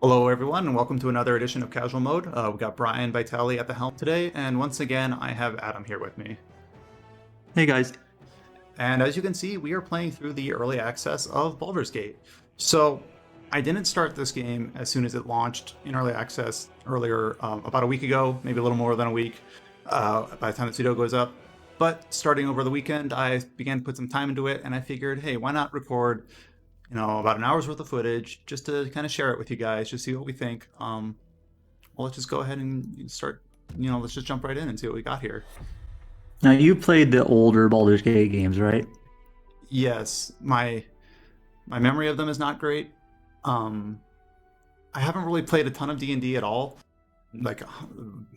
Hello, everyone, and welcome to another edition of Casual Mode. We've got Brian Vitale at the helm today, and once again, I have Adam here with me. Hey guys. And as you can see, we are playing through the early access of Baldur's Gate. So, I didn't start this game as soon as it launched in early access earlier, about a week ago, maybe a little more than a week, by the time the studio goes up. But starting over the weekend, I began to put some time into it, and I figured, hey, why not record about an hour's worth of footage just to kind of share it with you guys, just see what we think. Well, let's just go ahead and start. Let's just jump right in and see what we got here. Now you played the older Baldur's Gate games, right? Yes, my memory of them is not great. Um, I haven't really played a ton of D&D at all, like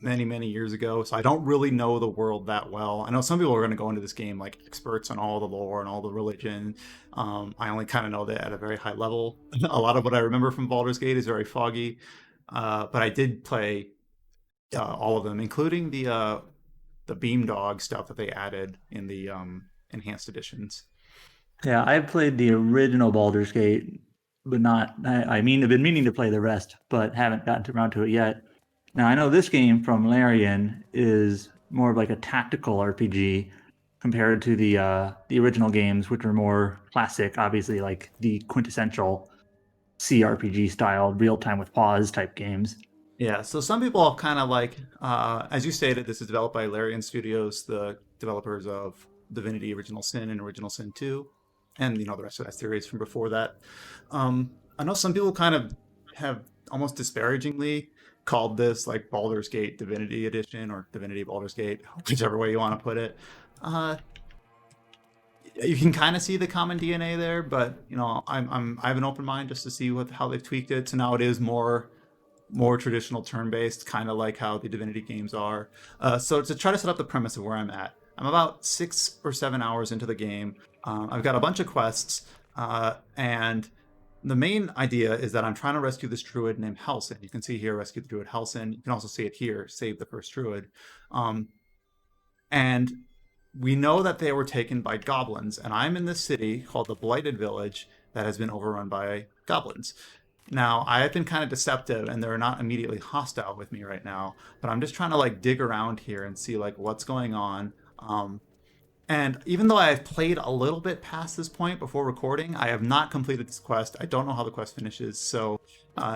many years ago, so I don't really know the world that well. I know some people are going to go into this game like experts on all the lore and all the religion. I only kind of know that at a very high level. A lot of what I remember from Baldur's Gate is very foggy, but I did play all of them, including the Beamdog stuff that they added in the enhanced editions. Yeah, I've played the original Baldur's Gate, but not. I've been meaning to play the rest, but haven't gotten around to it yet. Now I know this game from Larian is more of like a tactical RPG compared to the original games, which are more classic, obviously like the quintessential CRPG style, real time with pause type games. Yeah, so some people kind of like, as you stated, this is developed by Larian Studios, the developers of Divinity: Original Sin and Original Sin 2, and the rest of that series from before that. I know some people kind of have almost disparagingly called this like Baldur's Gate Divinity Edition or Divinity Baldur's Gate, whichever way you want to put it. Uh, you can kind of see the common DNA there, but I have an open mind just to see how they've tweaked it. So now it is more traditional turn-based, kind of like how the Divinity games are. So to try to set up the premise of where I'm at, I'm about 6 or 7 hours into the game. I've got a bunch of quests, and the main idea is that I'm trying to rescue this druid named Halsin. You can see here, rescue the druid Halsin. You can also see it here, save the first druid. And we know that they were taken by goblins, and I'm in this city called the Blighted Village that has been overrun by goblins. Now, I have been kind of deceptive and they're not immediately hostile with me right now, but I'm just trying to like dig around here and see like what's going on. And even though I've played a little bit past this point before recording, I have not completed this quest. I don't know how the quest finishes. So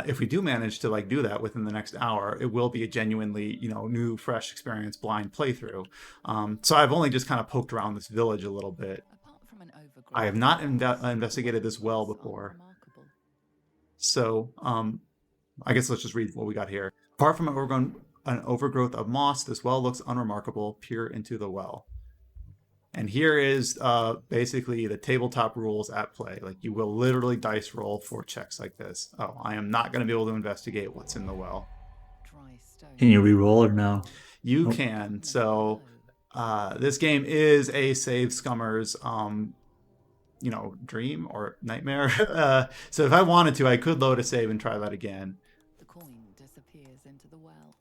if we do manage to like do that within the next hour, it will be a genuinely, new, fresh experience, blind playthrough. So I've only just kind of poked around this village a little bit. I have not investigated this well before. So, I guess let's just read what we got here. Apart from an overgrowth of moss, this well looks unremarkable. Peer into the well. And here is basically the tabletop rules at play. Like you will literally dice roll for checks like this. Oh, I am not going to be able to investigate what's in the well. Can you re-roll or no? You Nope. can. So this game is a save scummers dream or nightmare. So if I wanted to, I could load a save and try that again. The coin disappears into the well.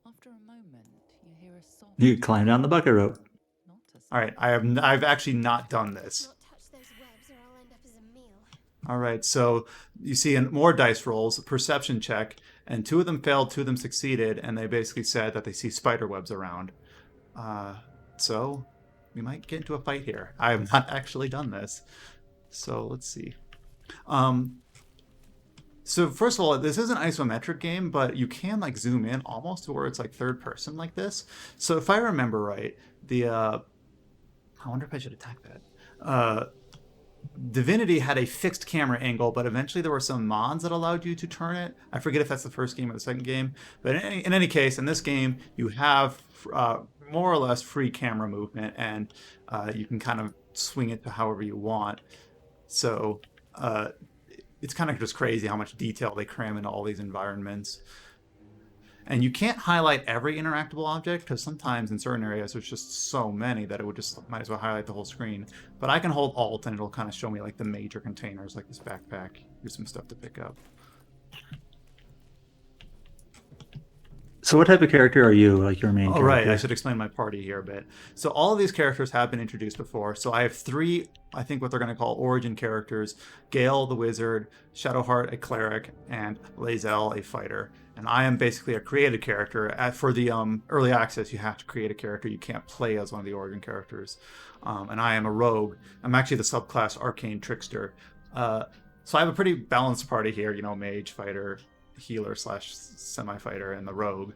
After a moment, you hear a soft. You climb down the bucket rope. Not a All right, I've actually not done this. Not touch those webs or I'll end up as a meal. All right, so you see in more dice rolls, perception check, and 2 of them failed, 2 of them succeeded, and they basically said that they see spider webs around. So we might get into a fight here. I have not actually done this. So let's see. So first of all, this is an isometric game, but you can like zoom in almost to where it's like third person like this. So if I remember right, I wonder if I should attack that. Divinity had a fixed camera angle, but eventually there were some mods that allowed you to turn it. I forget if that's the first game or the second game, but in any case, in this game, you have more or less free camera movement, and you can kind of swing it to however you want. So it's kind of just crazy how much detail they cram into all these environments. And you can't highlight every interactable object because sometimes in certain areas there's just so many that it would just might as well highlight the whole screen. But I can hold Alt and it'll kind of show me like the major containers, like this backpack. Here's some stuff to pick up. So what type of character are you, like your main Oh, right. I character? should explain my party here a bit. So all of these characters have been introduced before. So I have three, I think what they're going to call origin characters: Gale, the wizard; Shadowheart, a cleric; and Lae'zel, a fighter. And I am basically a created character. For the early access, you have to create a character. You can't play as one of the origin characters. And I am a rogue. I'm actually the subclass Arcane Trickster. So I have a pretty balanced party here. Mage, fighter, healer slash semi-fighter, and the rogue.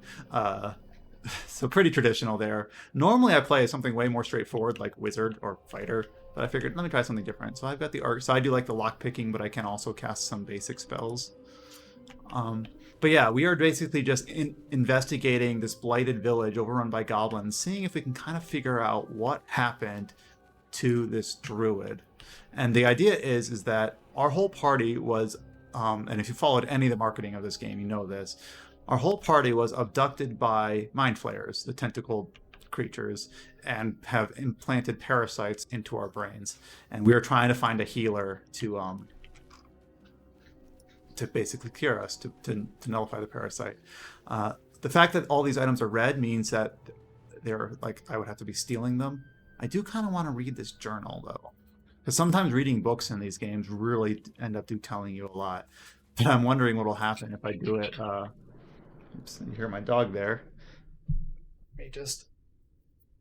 So pretty traditional there. Normally I play something way more straightforward like wizard or fighter, but I figured let me try something different. So I've got the arc. So I do like the lock picking, but I can also cast some basic spells. But yeah, we are basically just investigating this blighted village overrun by goblins, seeing if we can kind of figure out what happened to this druid. And the idea is that our whole party was, and if you followed any of the marketing of this game, you know this. Our whole party was abducted by mind flayers, the tentacled creatures, and have implanted parasites into our brains. And we are trying to find a healer to basically cure us, to nullify the parasite. The fact that all these items are red means that they're like I would have to be stealing them. I do kind of want to read this journal though, because sometimes reading books in these games really end up telling you a lot. But I'm wondering what will happen if I do it. Oops, you hear my dog there. Let me just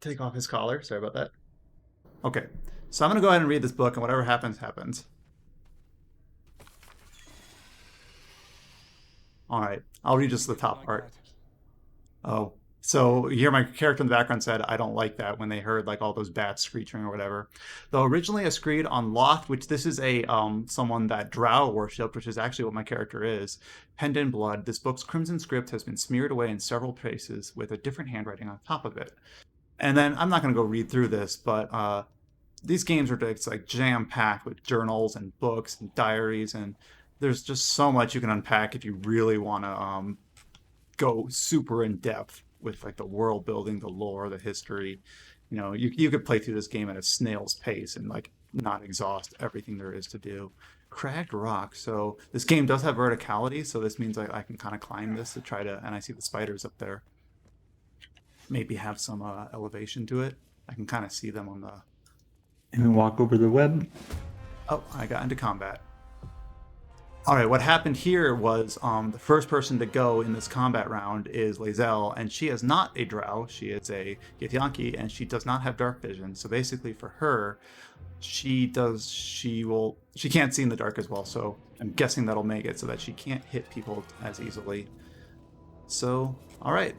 take off his collar. Sorry about that. Okay, so I'm going to go ahead and read this book, and whatever happens, happens. All right, I'll read just the top part. Oh, so you hear my character in the background said, I don't like that, when they heard like all those bats screeching or whatever. Though originally a screed on Loth, which this is a someone that Drow worshipped, which is actually what my character is, penned in blood, this book's crimson script has been smeared away in several places with a different handwriting on top of it. And then I'm not going to go read through this, but these games are just like jam-packed with journals and books and diaries, and there's just so much you can unpack if you really want to go super in depth with like the world building, the lore, the history. You could play through this game at a snail's pace and like not exhaust everything there is to do. Cracked rock. So this game does have verticality, so this means I can kind of climb this to try to, and I see the spiders up there. Maybe have some elevation to it. I can kind of see them on the. And then walk over the web. Oh, I got into combat. All right, what happened here was the first person to go in this combat round is Lae'zel, and she is not a drow. She is a Githyanki, and she does not have dark vision. So basically for her, she can't see in the dark as well. So I'm guessing that'll make it so that she can't hit people as easily. So, all right,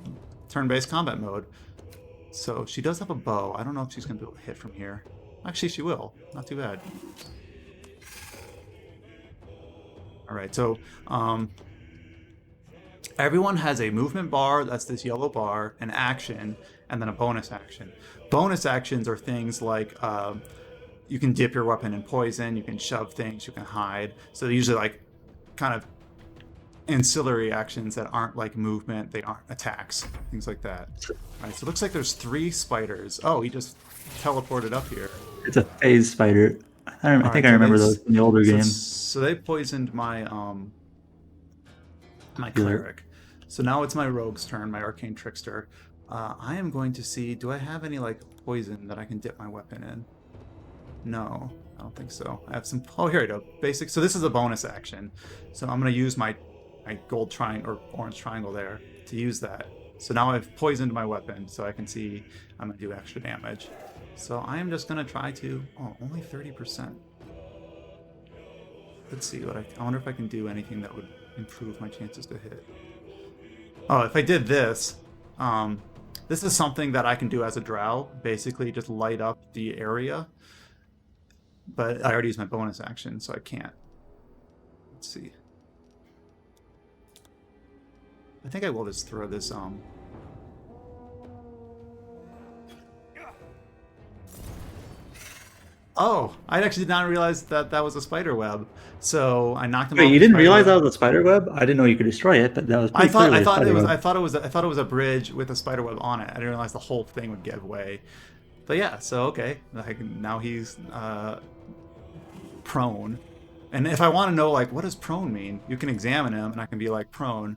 turn-based combat mode. So she does have a bow. I don't know if she's going to be able to hit from here. Actually, she will. Not too bad. All right, so everyone has a movement bar, that's this yellow bar, an action, and then a bonus action. Bonus actions are things like you can dip your weapon in poison, you can shove things, you can hide. So they're usually like kind of ancillary actions that aren't like movement, they aren't attacks, things like that. All right, so it looks like there's 3 spiders. Oh, he just teleported up here. It's a phase spider. I think I remember those from the older games. So they poisoned my my cleric. So now it's my rogue's turn, my arcane trickster. I am going to see, do I have any like poison that I can dip my weapon in? No, I don't think so. I have some. Oh, here we go. Basic. So this is a bonus action. So I'm going to use my gold triangle or orange triangle there to use that. So now I've poisoned my weapon, so I can see I'm going to do extra damage. So I am just going to try to. Oh, only 30%. Let's see what I wonder if I can do anything that would improve my chances to hit. Oh, if I did this, this is something that I can do as a drow. Basically, just light up the area. But I already used my bonus action, so I can't. Let's see. I think I will just throw this. Oh, I actually did not realize that that was a spider web. So I knocked him off. Wait, you didn't realize that was a spider web? I didn't know you could destroy it, but that was pretty clearly a spider web. I thought it was a bridge with a spider web on it. I didn't realize the whole thing would give way. But yeah, so okay, now he's prone. And if I want to know like what does prone mean, you can examine him, and I can be like prone.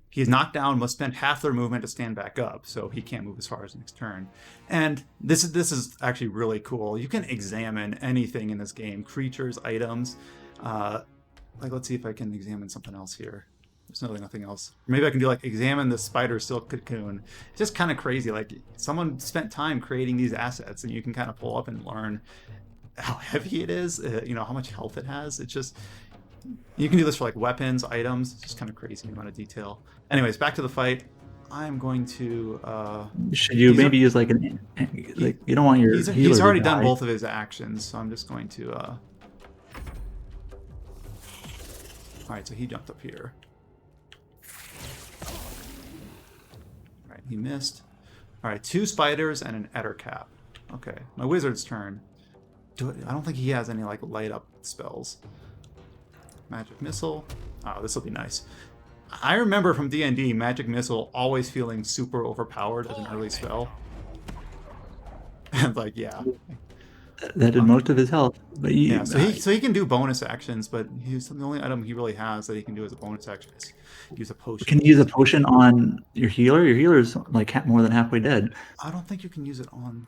He's knocked down, must spend half their movement to stand back up, so he can't move as far as next turn. And this is actually really cool. You can examine anything in this game, creatures, items. Like, let's see if I can examine something else here. There's nothing else. Maybe I can do like examine the spider silk cocoon. It's just kind of crazy. Like someone spent time creating these assets, and you can kind of pull up and learn how heavy it is. How much health it has. It's just, you can do this for like weapons, items. It's just kind of crazy amount of detail. Anyways, back to the fight. I'm going to. Should you maybe use like you don't want your. He's already done both of his actions, so I'm just going to. All right, so he jumped up here. All right, he missed. All right, 2 spiders and an ettercap. Okay, my wizard's turn. I don't think he has any like light up spells. Magic missile. Oh, this will be nice. I remember from D&D, Magic Missile always feeling super overpowered as an early spell. And like, yeah. That did most of his health. But so he can do bonus actions, but he's the only item he really has that he can do as a bonus action is use a potion. Can you use a potion on your healer? Your healer's like more than halfway dead. I don't think you can use it on...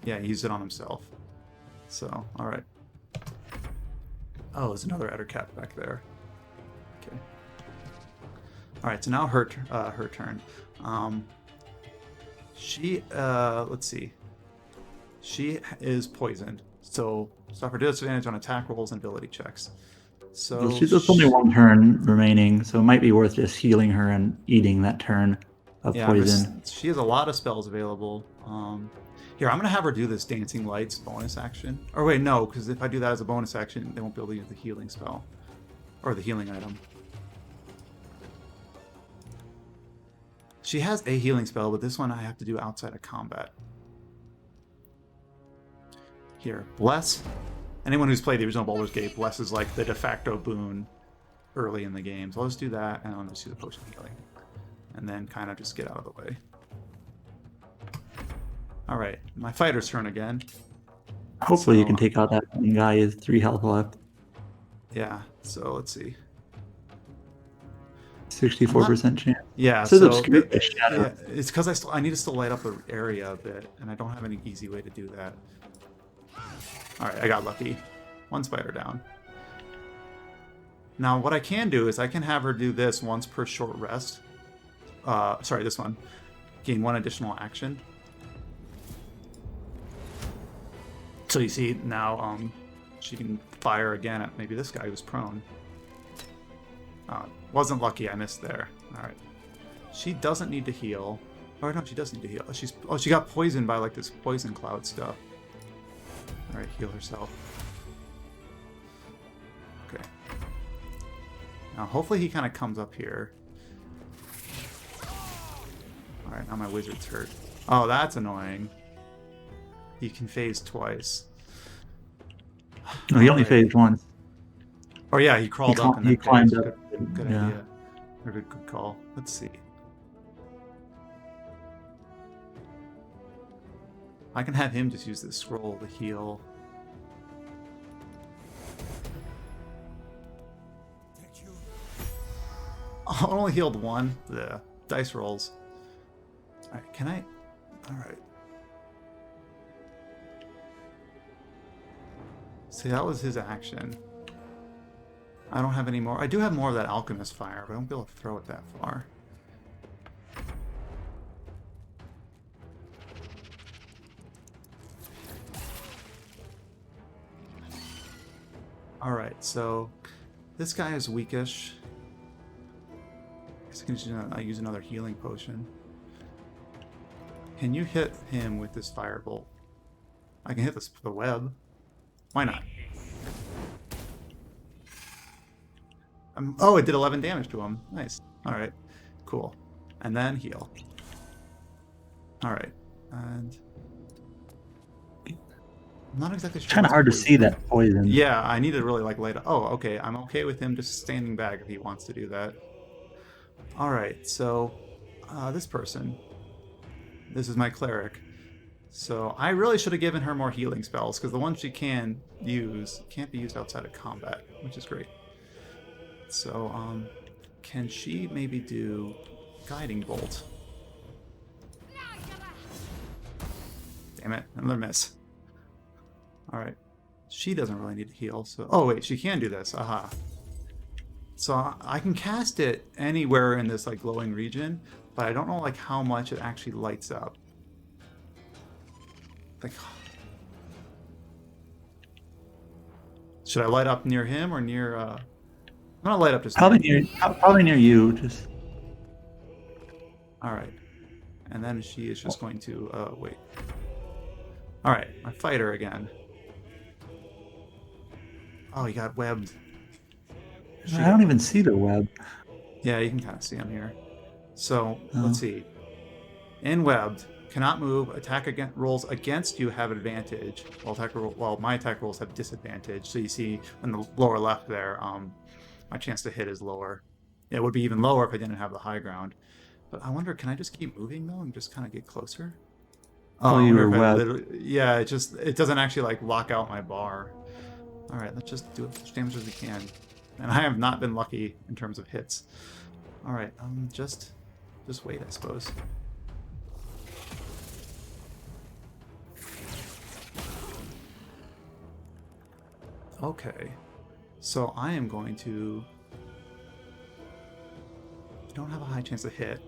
Yeah, he used it on himself. So, alright. Oh, there's another ettercap back there. Okay. All right, so now her turn. Let's see. She is poisoned, so suffer disadvantage on attack rolls and ability checks. So there's only 1 turn remaining, so it might be worth just healing her and eating that turn of poison. She has a lot of spells available. Here, I'm gonna have her do this Dancing Lights bonus action. Or wait, no, because if I do that as a bonus action, they won't be able to use the healing spell or the healing item. She has a healing spell, but this one I have to do outside of combat. Here, Bless. Anyone who's played the original Baldur's Gate, Bless is like the de facto boon early in the game. So I'll just do that, and I'll just do the potion healing. And then kind of just get out of the way. Alright, my fighter's turn again. Hopefully you can take out that one guy. He has 3 health left. Yeah, so let's see. 64% chance. Yeah, so yeah, it's because I need to still light up the area a bit, and I don't have any easy way to do that. Alright, I got lucky. 1 spider down. Now, what I can do is I can have her do this once per short rest. Sorry, this one. Gain 1 additional action. So you see, now she can fire again at maybe this guy who's prone. Wasn't lucky, I missed there. Alright. She doesn't need to heal. Or no, she does need to heal. She got poisoned by like this poison cloud stuff. Alright, heal herself. Okay. Now hopefully he kind of comes up here. Alright, now my wizard's hurt. Oh, that's annoying. He can phase twice. No, he only phased once. Oh yeah, he crawled up and he climbed up. Good Yeah. idea. Or good call. Let's see. I can have him just use this scroll to heal. I only healed 1. The dice rolls. Alright, can I? Alright. See, that was his action. I don't have any more. I do have more of that alchemist fire, but I won't be able to throw it that far. Alright, so this guy is weakish. I guess I can use another healing potion. Can you hit him with this firebolt? I can hit this with the web. Why not? Oh, it did 11 damage to him. Nice. Alright, cool. And then heal. Alright, and... I'm not exactly sure. Kind of hard to see that poison. Yeah, I need to really like light up. Oh, okay. I'm okay with him just standing back if he wants to do that. Alright, so this person. This is my cleric. So I really should have given her more healing spells, because the ones she can use can't be used outside of combat, which is great. So, Can she maybe do Guiding Bolt? Damn it, another miss. Alright. She doesn't really need to heal, so... Oh, wait, she can do this. Aha. So I can cast it anywhere in this, like, glowing region, but I don't know, like, how much it actually lights up. Like... Should I light up near him or near, I'm gonna light up just... Probably near you, just... Alright. And then she is just going to, wait. Alright, I fight her again. Oh, he got webbed. I don't even see the web. Yeah, you can kind of see him here. So, let's see. In webbed, cannot move, rolls against you have advantage, while my attack rolls have disadvantage. So you see in the lower left there, my chance to hit is lower. It would be even lower if I didn't have the high ground. But I wonder, can I just keep moving though and just kind of get closer? Oh, you were webbed. Yeah, it doesn't actually like lock out my bar. All right, let's just do as much damage as we can. And I have not been lucky in terms of hits. All right, just wait, I suppose. Okay, so I am going to... don't have a high chance to hit.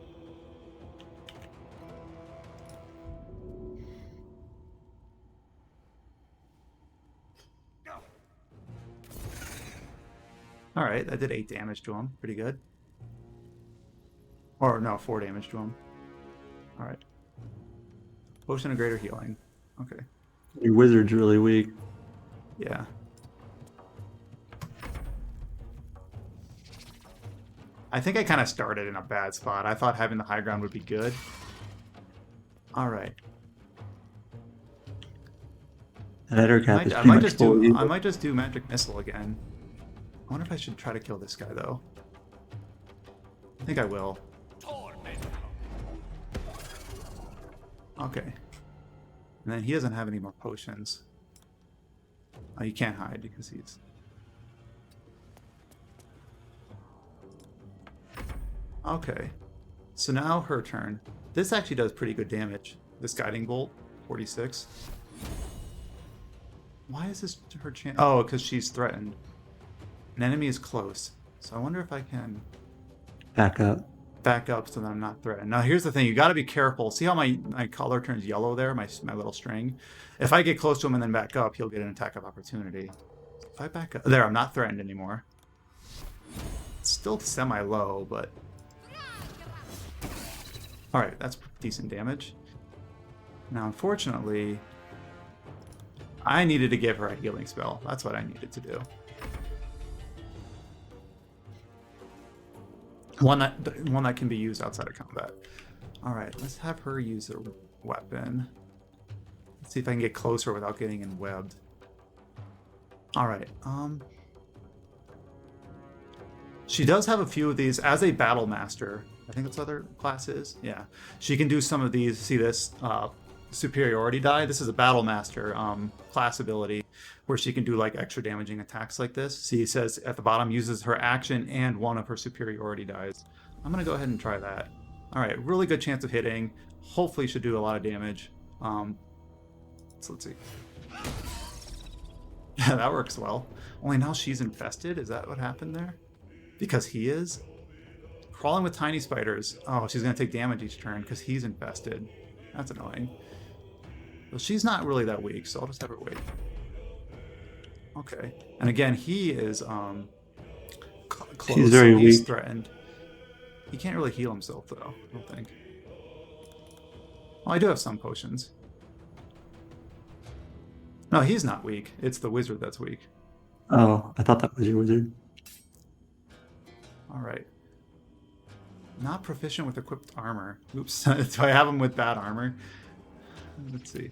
Alright, that did 8 damage to him. Pretty good. Or, no, 4 damage to him. Alright. Potion of Greater Healing. Okay. Your wizard's really weak. Yeah. I think I kind of started in a bad spot. I thought having the high ground would be good. Alright. That Ettercap is I pretty might much just full do evil. I might just do Magic Missile again. I wonder if I should try to kill this guy though. I think I will. Okay. And then he doesn't have any more potions. Oh, you can't hide because he's... Okay. So now her turn. This actually does pretty good damage. This Guiding Bolt, 46. Why is this her chance? Oh, because she's threatened. An enemy is close. So I wonder if I can... Back up. Back up so that I'm not threatened. Now here's the thing, you got to be careful. See how my color turns yellow there, my little string? If I get close to him and then back up, he'll get an attack of opportunity. If I back up... There, I'm not threatened anymore. It's still semi-low, but... Alright, that's decent damage. Now, unfortunately, I needed to give her a healing spell. That's what I needed to do. One that can be used outside of combat. Alright, let's have her use a weapon. Let's see if I can get closer without getting enwebbed. Alright, she does have a few of these as a battle master. I think that's what other class is. Yeah. She can do some of these. See this superiority die? This is a battle master class ability where she can do like extra damaging attacks like this. See, it says at the bottom uses her action and one of her superiority dies. I'm going to go ahead and try that. All right. Really good chance of hitting. Hopefully should do a lot of damage. So let's see. Yeah, that works well. Only now she's infested. Is that what happened there? Because he is? Crawling with tiny spiders. Oh, she's going to take damage each turn because he's infested. That's annoying. Well, she's not really that weak, so I'll just have her wait. Okay. And again, he is close. He's very He's weak. threatened. He can't really heal himself, though, I don't think. Well, I do have some potions. No, he's not weak. It's the wizard that's weak. Oh, I thought that was your wizard. All right. Not proficient with equipped armor. Oops. Do I have him with bad armor? Let's see.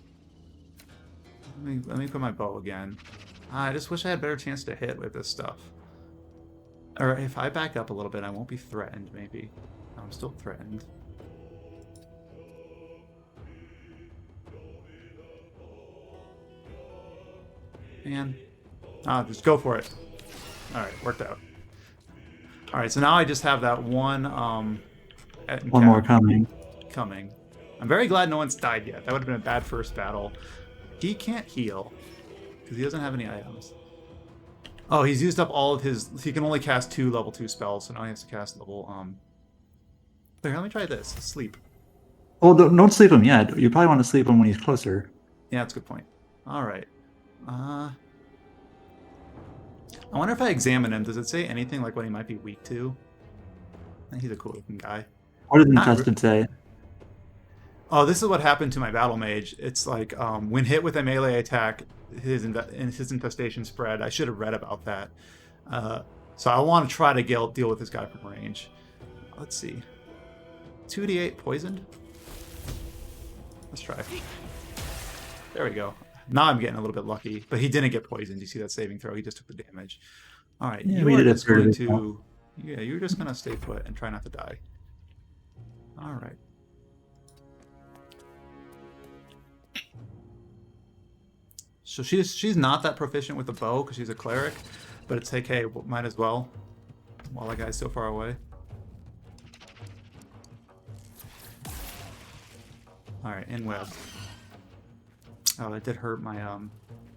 Let me put my bow again. I just wish I had a better chance to hit with this stuff. Or if I back up a little bit, I won't be threatened, maybe. I'm still threatened. Man. Just go for it. Alright, worked out. All right, so now I just have that one. One more coming. Coming. I'm very glad no one's died yet. That would have been a bad first battle. He can't heal because he doesn't have any items. Oh, he's used up all of his. He can only cast 2 level 2 spells, so now he has to cast level. Here, let me try this. Sleep. Oh, don't sleep him yet. You probably want to sleep him when he's closer. Yeah, that's a good point. All right. I wonder if I examine him, does it say anything like what he might be weak to? I think he's a cool looking guy. What does Infested say? Oh, this is what happened to my battle mage. It's like when hit with a melee attack, his infestation spread. I should have read about that. So I want to try to deal with this guy from range. Let's see. 2d8 poisoned? Let's try. There we go. Now I'm getting a little bit lucky, but he didn't get poisoned. You see that saving throw? He just took the damage. All right, Yeah, you we are did just going it. to. Yeah, you're just gonna stay put and try not to die. All right. So she's not that proficient with the bow because she's a cleric, but it's like, hey, might as well while that guy's so far away. All right, in web. Oh, that did hurt my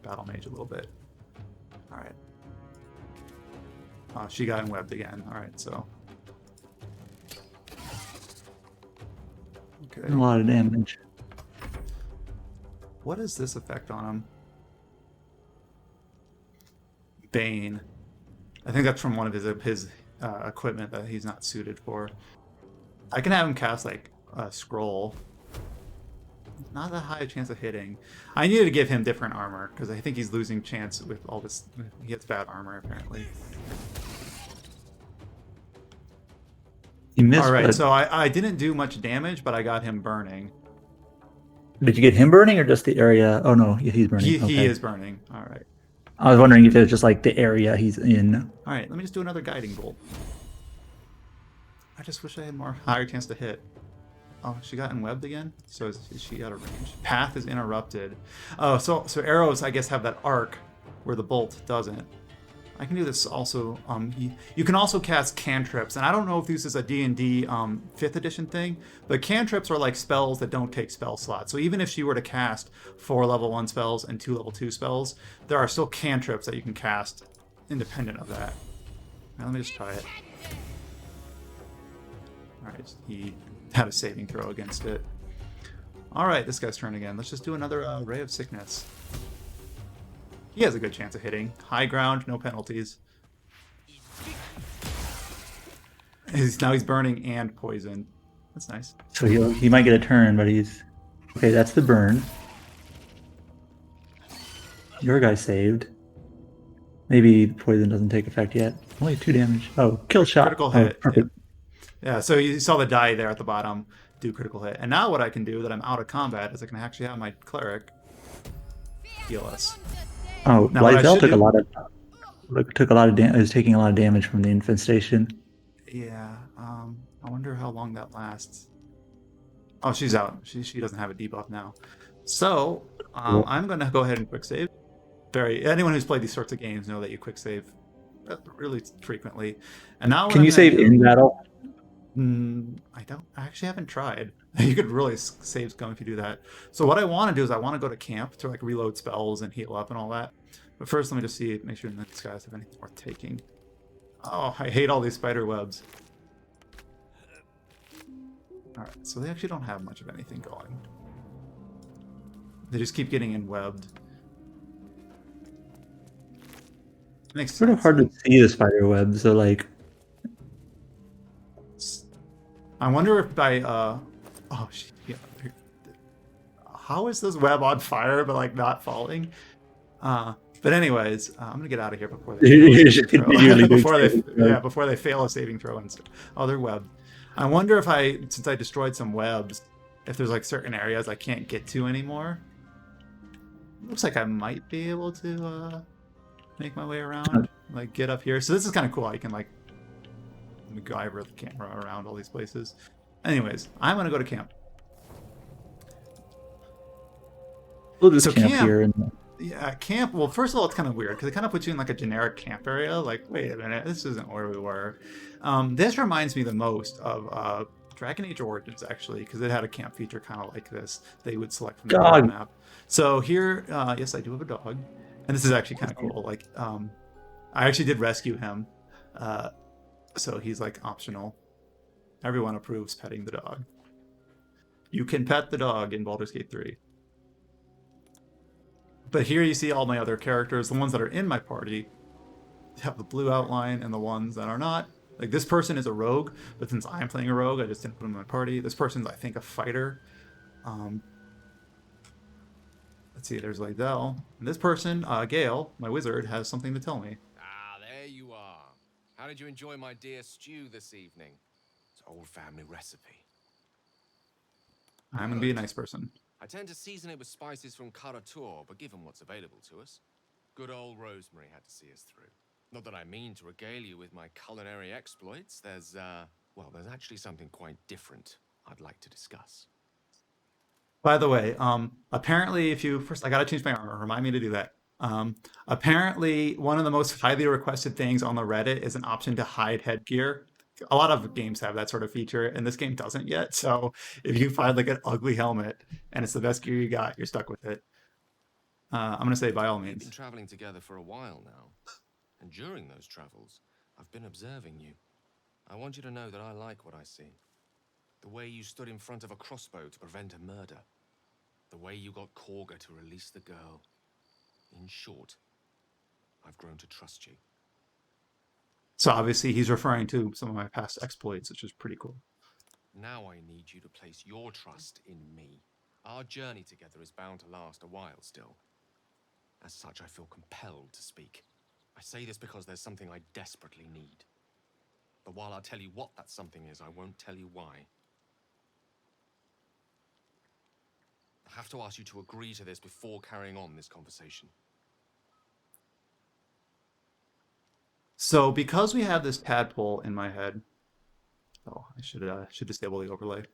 battle mage a little bit. All right. She got in webbed again. All right, so. Okay. A lot of damage. What is this effect on him? Bane. I think that's from one of his equipment that he's not suited for. I can have him cast like a scroll. Not that high a chance of hitting. I needed to give him different armor because I think he's losing chance with all this. He gets bad armor apparently. You missed. All right, so I didn't do much damage, but I got him burning. Did you get him burning or just the area? Oh no, he's burning. He is burning. All right. I was wondering if it was just like the area he's in. All right, let me just do another guiding bolt. I just wish I had more higher chance to hit. Oh, she got webbed again? So is she out of range? Path is interrupted. Oh, so arrows, I guess, have that arc where the bolt doesn't. I can do this also. You can also cast cantrips, and I don't know if this is a D&D 5th edition thing, but cantrips are like spells that don't take spell slots. So even if she were to cast 4 level 1 spells and 2 level 2 spells, there are still cantrips that you can cast independent of that. Now, let me just try it. All right, he had a saving throw against it. All right, this guy's turn again. Let's just do another Ray of Sickness. He has a good chance of hitting. High ground, no penalties. Now he's burning and poisoned. That's nice. So he might get a turn, but he's... Okay, that's the burn. Your guy saved. Maybe poison doesn't take effect yet. Only 2 damage. Oh, kill shot. Critical hit. Oh, perfect. Yeah, so you saw the die there at the bottom. Do critical hit. And now what I can do that I'm out of combat is I can actually have my cleric heal us. Oh, Now, what I Lysel should took do- a lot of is taking a lot of damage from the infestation. Yeah, I wonder how long that lasts. Oh, she's out. She doesn't have a debuff now. So, Cool. I'm going to go ahead and quick save. Anyone who's played these sorts of games know that you quick save really frequently. And now what Can I'm you gonna save do- in battle? I actually haven't tried. You could really save scum if you do that. So what I want to do is I want to go to camp to like reload spells and heal up and all that. But first, let me just see, make sure these guys have anything worth taking. Oh, I hate all these spider webs. All right, so they actually don't have much of anything going. They just keep getting webbed. Makes It's sort of sense. hard to see the spider web, so like... I wonder if by how is this web on fire but like not falling? But anyways, I'm gonna get out of here before they You should continually do saving throws. before they fail a saving throw and they're webbed. I wonder if since I destroyed some webs, if there's like certain areas I can't get to anymore. Looks like I might be able to make my way around, like get up here. So this is kind of cool. I can like MacGyver the camera around all these places. Anyways, I'm gonna go to camp. We'll just So camp camp- here. And Yeah, camp. Well, first of all, it's kind of weird because it kind of puts you in like a generic camp area. Like, wait a minute, this isn't where we were. This reminds me the most of Dragon Age Origins, actually, because it had a camp feature kind of like this. They would select from the world Dog. map. So here, yes, I do have a dog, and this is actually kind of cool. Like, I actually did rescue him, so he's like optional. Everyone approves petting the dog. You can pet the dog in Baldur's Gate 3. But here you see all my other characters. The ones that are in my party have the blue outline, and the ones that are not. Like, this person is a rogue, but since I'm playing a rogue, I just didn't put him in my party. This person's, I think, a fighter. Let's see, there's Lydell. And this person, Gale, my wizard, has something to tell me. Ah, there you are. How did you enjoy my dear stew this evening? It's an old family recipe. I'm going to be a nice person. I tend to season it with spices from Karator, but given what's available to us, good old Rosemary had to see us through. Not that I mean to regale you with my culinary exploits. There's actually something quite different I'd like to discuss. By the way, apparently, I gotta change my armor. Remind me to do that. Apparently, one of the most highly requested things on the Reddit is an option to hide headgear. A lot of games have that sort of feature, and this game doesn't yet. So if you find like an ugly helmet and it's the best gear you got, you're stuck with it. I'm gonna say by all We've been means. traveling together for a while now, and during those travels, I've been observing you. I want you to know that I like what I see. The way you stood in front of a crossbow to prevent a murder. The way you got Korga to release the girl. In short, I've grown to trust you. So obviously he's referring to some of my past exploits, which is pretty cool. Now I need you to place your trust in me. Our journey together is bound to last a while still. As such, I feel compelled to speak. I say this because there's something I desperately need. But while I'll tell you what that something is, I won't tell you why. I have to ask you to agree to this before carrying on this conversation. So because we have this tadpole in my head, I should disable the overlay.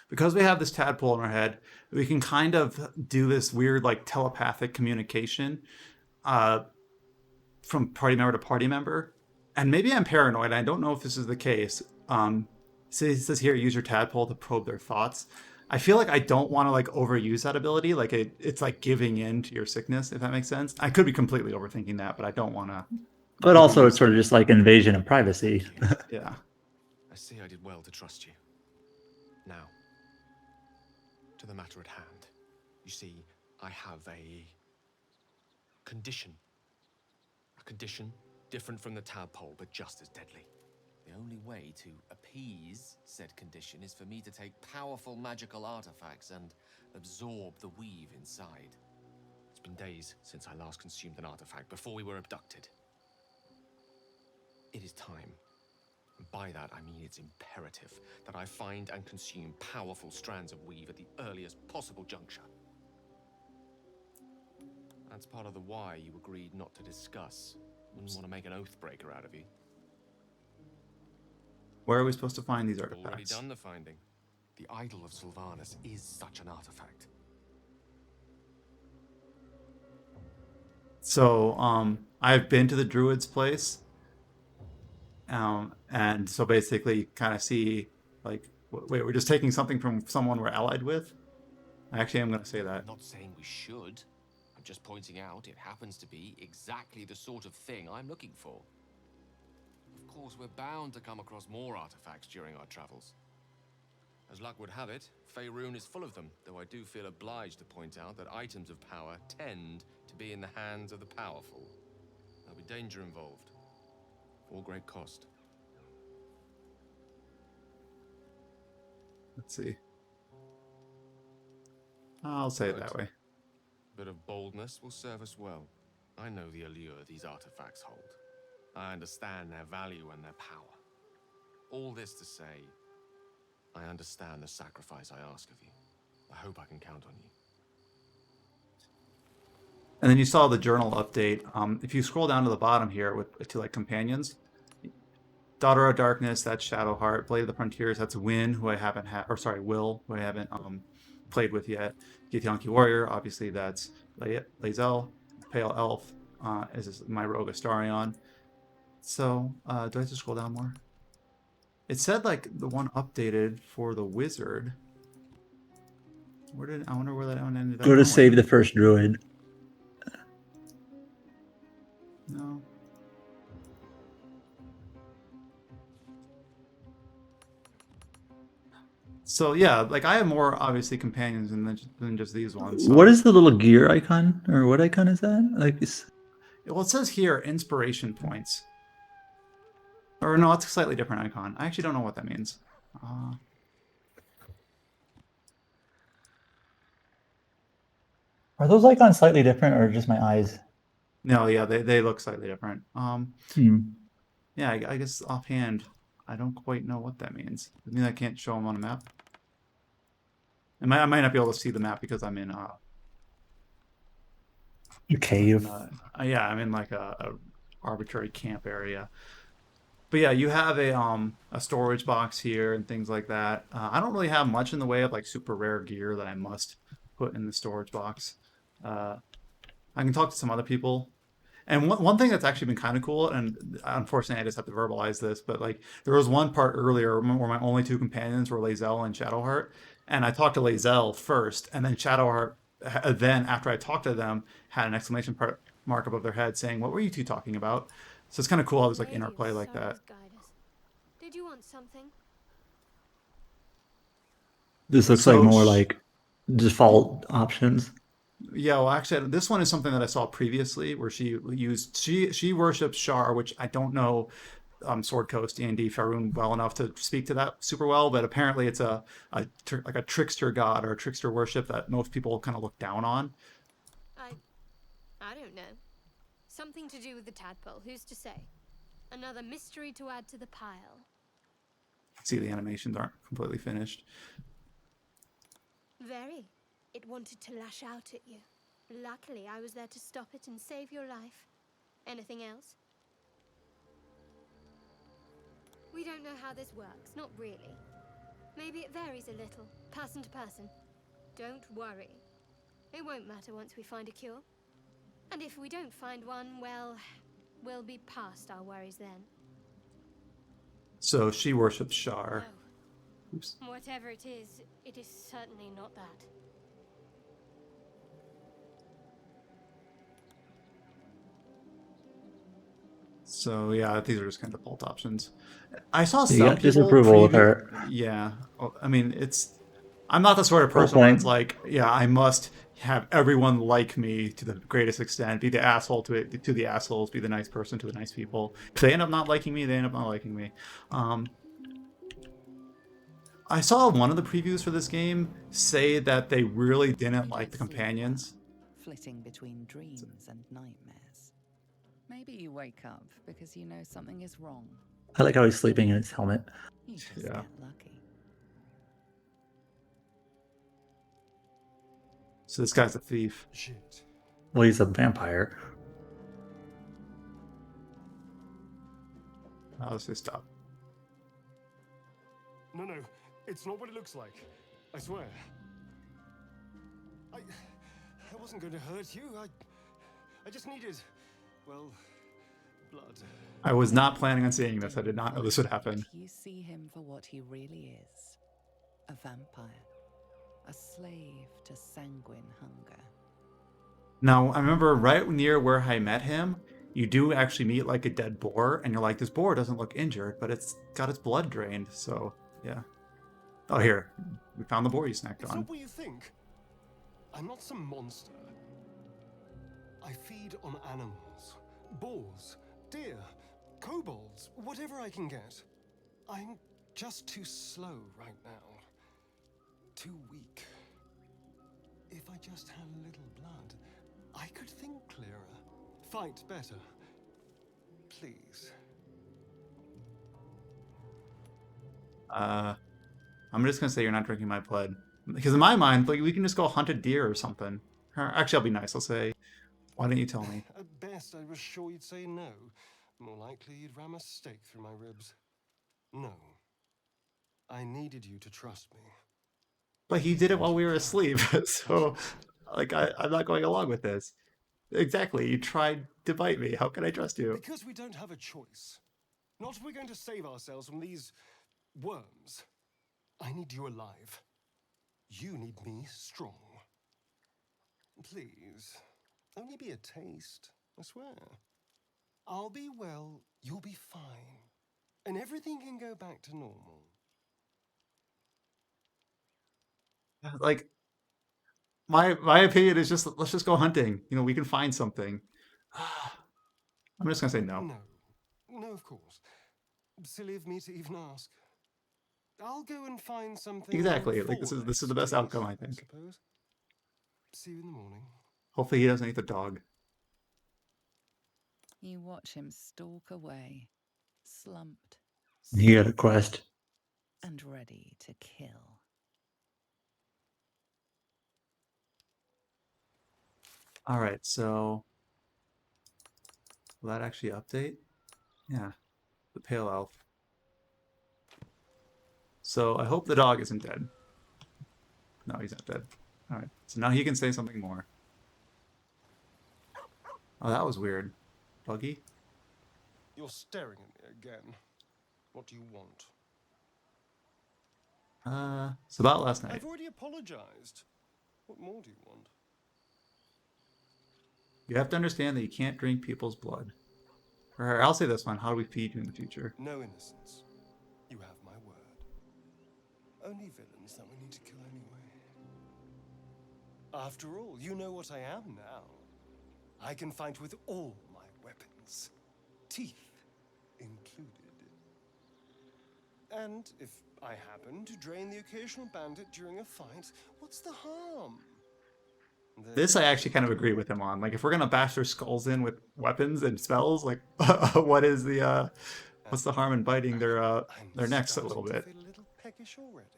Because we have this tadpole in our head, we can kind of do this weird like telepathic communication from party member to party member. And maybe I'm paranoid. I don't know if this is the case. It says here, use your tadpole to probe their thoughts. I feel like I don't want to like overuse that ability. Like it's like giving in to your sickness, if that makes sense. I could be completely overthinking that, but I don't want to. But also, it's sort of just like invasion of privacy. Yeah. I see I did well to trust you. Now, to the matter at hand. You see, I have a condition. A condition different from the tadpole, but just as deadly. The only way to appease said condition is for me to take powerful magical artifacts and absorb the weave inside. It's been days since I last consumed an artifact, before we were abducted. It is time. And by that, I mean it's imperative that I find and consume powerful strands of weave at the earliest possible juncture. That's part of the why you agreed not to discuss. Wouldn't want to make an oathbreaker out of you. Where are we supposed to find these Already artifacts? done the finding. The Idol of Sylvanas is such an artifact. So I've been to the druid's place, and so basically kind of see like, wait, we're just taking something from someone we're allied with. Actually, I'm going to say that. I'm not saying we should. I'm just pointing out it happens to be exactly the sort of thing I'm looking for. Of course, we're bound to come across more artifacts during our travels. As luck would have it, Faerun is full of them, though I do feel obliged to point out that items of power tend to be in the hands of the powerful. There'll be danger involved, or great cost. Let's see. I'll say it that way. A bit of boldness will serve us well. I know the allure these artifacts hold. I understand their value and their power. All this to say, I understand the sacrifice I ask of you. I hope I can count on you. And then you saw the journal update. If you scroll down to the bottom here to like companions, Daughter of Darkness, that's Shadowheart. Blade of the Frontiers, that's Will, who I haven't played with yet. Githyanki Warrior, obviously that's Lae'zel. Pale Elf is my rogue Astarion. So, do I have to scroll down more? It said like the one updated for the wizard. I wonder where that one ended up Go to going. save the first druid. No. So yeah, like I have more obviously companions than just these ones. So What is the little gear icon, or what icon is that? Like, well, it says here inspiration points. Or no, it's a slightly different icon. I actually don't know what that means. are those icons slightly different, or just my eyes? No, yeah, they look slightly different. Hmm. Yeah, I guess offhand, I don't quite know what that means. Does it mean I can't show them on a map? I might not be able to see the map because I'm in Cave. yeah, I'm in like a arbitrary camp area. But yeah, you have a storage box here and things like that. I don't really have much in the way of like super rare gear that I must put in the storage box. I can talk to some other people. And one thing that's actually been kind of cool, and unfortunately I just have to verbalize this, but like there was one part earlier where my only two companions were Lae'zel and Shadowheart, and I talked to Lae'zel first, and then Shadowheart, then after I talked to them, had an exclamation mark above their head saying, "What were you two talking about?" So it's kind of cool how there's like Lady of interplay like that. Sorrows, guide us. Did you want something? This looks So like more like default options. Yeah, well, actually, this one is something that I saw previously, where she worships Shar, which I don't know Sword Coast D&D Faerun well enough to speak to that super well, but apparently it's like a trickster god or a trickster worship that most people kind of look down on. I don't know. Something to do with the tadpole, who's to say? Another mystery to add to the pile. See, the animations aren't completely finished. Very. It wanted to lash out at you. Luckily, I was there to stop it and save your life. Anything else? We don't know how this works, not really. Maybe it varies a little, person to person. Don't worry. It won't matter once we find a cure. And if we don't find one, well, we'll be past our worries then. So she worships Shar. No. Oops. Whatever it is certainly not that. So yeah, these are just kind of default options. I saw You some got people disapproval with her. Yeah, I mean I'm not the sort of person point. where it's like, yeah, I must have everyone like me to the greatest extent, be the asshole to the assholes, be the nice person to the nice people. If they end up not liking me, they end up not liking me. I saw one of the previews for this game say that they really didn't like the companions. Flitting between dreams and nightmares. Maybe you wake up because you know something is wrong. I like how he's sleeping in his helmet. You just Yeah. get lucky. So this guy's a thief. Shit. Well, he's a vampire. Let's just stop. No, it's not what it looks like. I swear. I wasn't going to hurt you. I just needed, well, blood. I was not planning on seeing this. I did not know this would happen. You see him for what he really is. A vampire. A slave to sanguine hunger. Now, I remember right near where I met him, you do actually meet like a dead boar, and you're like, this boar doesn't look injured, but it's got its blood drained, so yeah. Oh, here. We found the boar you snacked It's on. not what you think. I'm not some monster. I feed on animals. Boars, deer, kobolds, whatever I can get. I'm just too slow right now. Too weak. If I just had a little blood, I could think clearer, fight better. Please. I'm just gonna say you're not drinking my blood. Because in my mind, like, we can just go hunt a deer or something. Or actually, I'll be nice. I'll say, why don't you tell me? At best, I was sure you'd say no. More likely, you'd ram a stake through my ribs. No. I needed you to trust me. But he did it while we were asleep, so like I'm not going along with this. Exactly. You tried to bite me. How can I trust you? Because we don't have a choice. Not if we're going to save ourselves from these worms. I need you alive. You need me strong. Please, only be a taste, I swear. I'll be well, you'll be fine. And everything can go back to normal. Like my opinion is just let's just go hunting. You know, we can find something. I'm just gonna say no. No, of course. Silly of me to even ask. I'll go and find something. Exactly. Like this is the best outcome, I think. Suppose. See you in the morning. Hopefully he doesn't eat the dog. You watch him stalk away, slumped He got a quest. and ready to kill. All right, so will that actually update? Yeah, the pale elf. So I hope the dog isn't dead. No, he's not dead. All right, so now he can say something more. Oh, that was weird. Buggy? You're staring at me again. What do you want? It's about last night. I've already apologized. What more do you want? You have to understand that you can't drink people's blood. Or I'll say this one, how do we feed you in the future? No innocence. You have my word. Only villains that we need to kill anyway. After all, you know what I am now. I can fight with all my weapons, teeth included. And if I happen to drain the occasional bandit during a fight, what's the harm? This I actually kind of agree with him on. Like, if we're gonna bash their skulls in with weapons and spells, like, what is the what's the harm in biting their necks a little bit? Feel a little peckish already.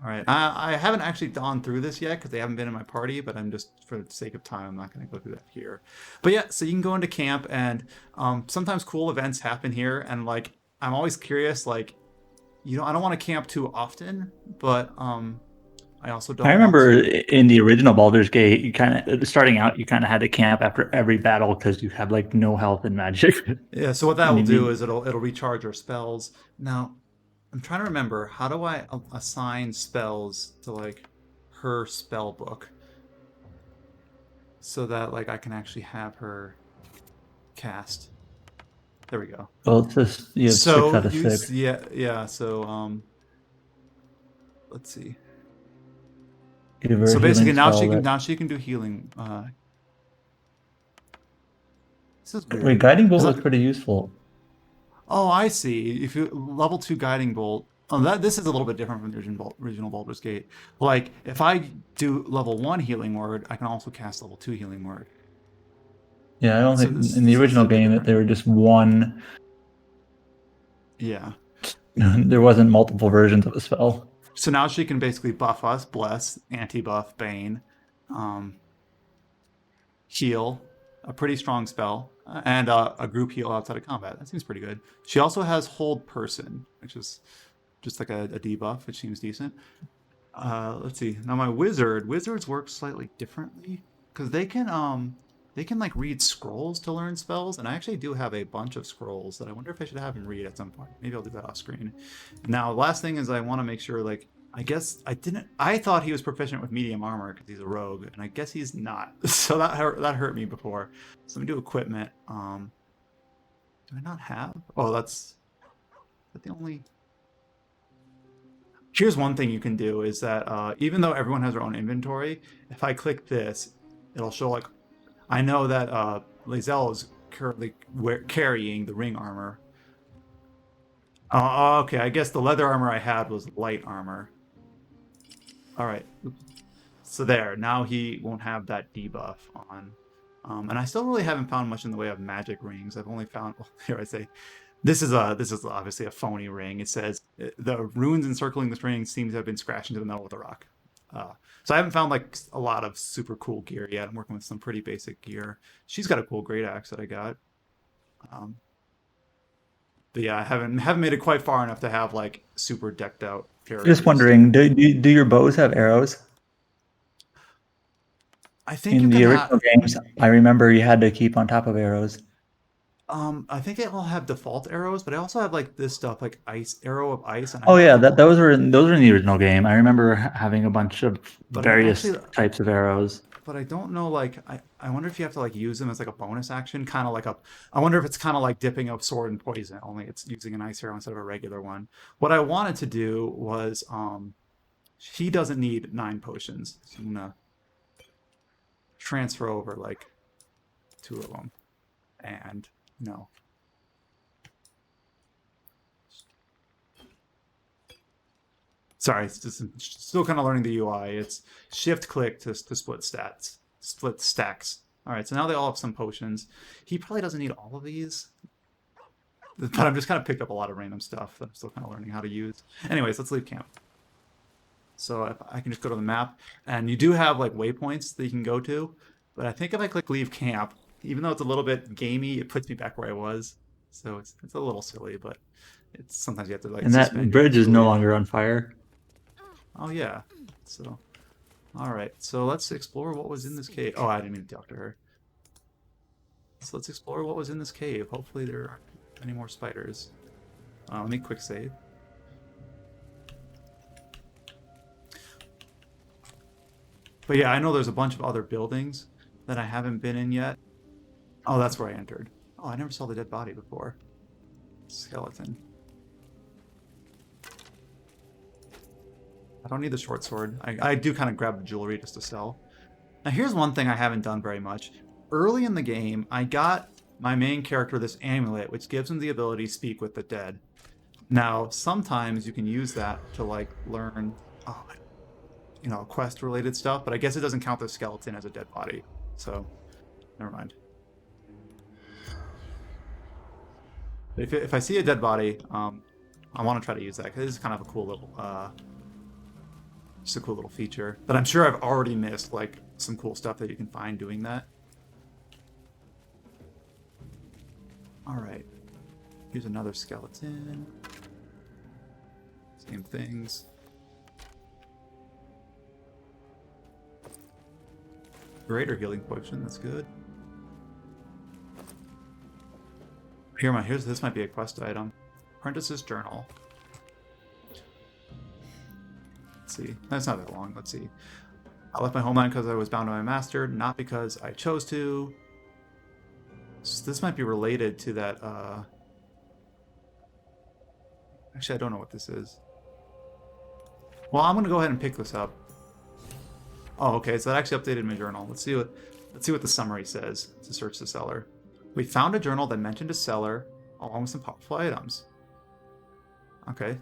All right, I haven't actually gone through this yet because they haven't been in my party, but I'm just, for the sake of time, I'm not going to go through that here. But yeah, so you can go into camp, and sometimes cool events happen here, and like I'm always curious, like, you know, I don't want to camp too often, but I also don't. I remember in the original Baldur's Gate, you kind of starting out, you kind of had to camp after every battle because you had like no health and magic. Yeah, so what that will do is it'll recharge our spells. Now, I'm trying to remember, how do I assign spells to like her spell book so that like I can actually have her cast. There we go. Well, it's just you have 6 out of 6. Yeah. So let's see. Give her So a basically healing now spell she can do healing. This is weird. Wait, guiding bolt was pretty useful. Oh, I see. If you level 2 guiding bolt, this is a little bit different from the original Baldur's Gate. Like if I do level 1 healing word, I can also cast level 2 healing word. Yeah, I don't think in the original game that there were just one. Yeah. There wasn't multiple versions of a spell. So now she can basically buff us, bless, anti-buff, bane, heal, a pretty strong spell, and a group heal outside of combat. That seems pretty good. She also has hold person, which is just like a debuff, which seems decent. Let's see. Now my wizards work slightly differently because they can like read scrolls to learn spells, and I actually do have a bunch of scrolls that I wonder if I should have him read at some point. Maybe I'll do that off screen. Now, last thing is I want to make sure, like, I thought he was proficient with medium armor because he's a rogue, and I guess he's not. So that hurt me before. So let me do equipment. Do I not have? Oh, that's the only. Here's one thing you can do is that even though everyone has their own inventory, if I click this, it'll show like. I know that Lae'zel is currently carrying the ring armor. Okay, I guess the leather armor I had was light armor. All right. So there, now he won't have that debuff on. And I still really haven't found much in the way of magic rings. I've only found, well, here I say, this is obviously a phony ring. It says the runes encircling this ring seem to have been scratched into the metal with a rock. So I haven't found like a lot of super cool gear yet. I'm working with some pretty basic gear. She's got a cool great axe that I got. But yeah, I haven't made it quite far enough to have like super decked out characters. Just wondering, do your bows have arrows? I think In you the can original games, I remember you had to keep on top of arrows. I think they all have default arrows, but I also have like this stuff, like ice arrow of ice, and I Oh have yeah, like, those were in the original game. I remember having a bunch of But I various actually- types of arrows. but I don't know. Like, I wonder if you have to like use them as like a bonus action, kind of like a. I wonder if it's kind of like dipping a sword in poison, only it's using an ice arrow instead of a regular one. What I wanted to do was, he doesn't need 9 potions, so I'm gonna transfer over like 2 of them, and no. Sorry, it's just still kind of learning the UI. It's shift click to split stats, split stacks. All right, so now they all have some potions. He probably doesn't need all of these, but I'm just kind of picked up a lot of random stuff that I'm still kind of learning how to use. Anyways, let's leave camp. So if I can just go to the map, and you do have like waypoints that you can go to, but I think if I click leave camp, even though it's a little bit gamey, it puts me back where I was. So it's a little silly, but it's sometimes you have to like. And that bridge is no longer on fire. Oh yeah. So, all right. So let's explore what was in this cave. Oh, I didn't mean to talk to her. So let's explore what was in this cave. Hopefully there aren't any more spiders. Let me quick save. But yeah, I know there's a bunch of other buildings that I haven't been in yet. Oh, that's where I entered. Oh, I never saw the dead body before. Skeleton. I don't need the short sword. I do kind of grab the jewelry just to sell. Now here's one thing I haven't done very much. Early in the game, I got my main character this amulet, which gives him the ability to speak with the dead. Now, sometimes you can use that to like learn, quest-related stuff, but I guess it doesn't count the skeleton as a dead body. So, never mind. If I see a dead body, I want to try to use that because this is kind of a cool little, just a cool little feature that I'm sure I've already missed, like some cool stuff that you can find doing that. All right, here's another skeleton. Same things. Greater healing potion, that's good. This might be a quest item. Apprentice's journal. Let's see. That's not that long. Let's see. I left my homeland because I was bound to my master, not because I chose to. So this might be related to that. Actually, I don't know what this is. Well, I'm gonna go ahead and pick this up. Oh, okay. So that actually updated my journal. Let's see what the summary says to search the cellar. We found a journal that mentioned a cellar along with some powerful items. Okay,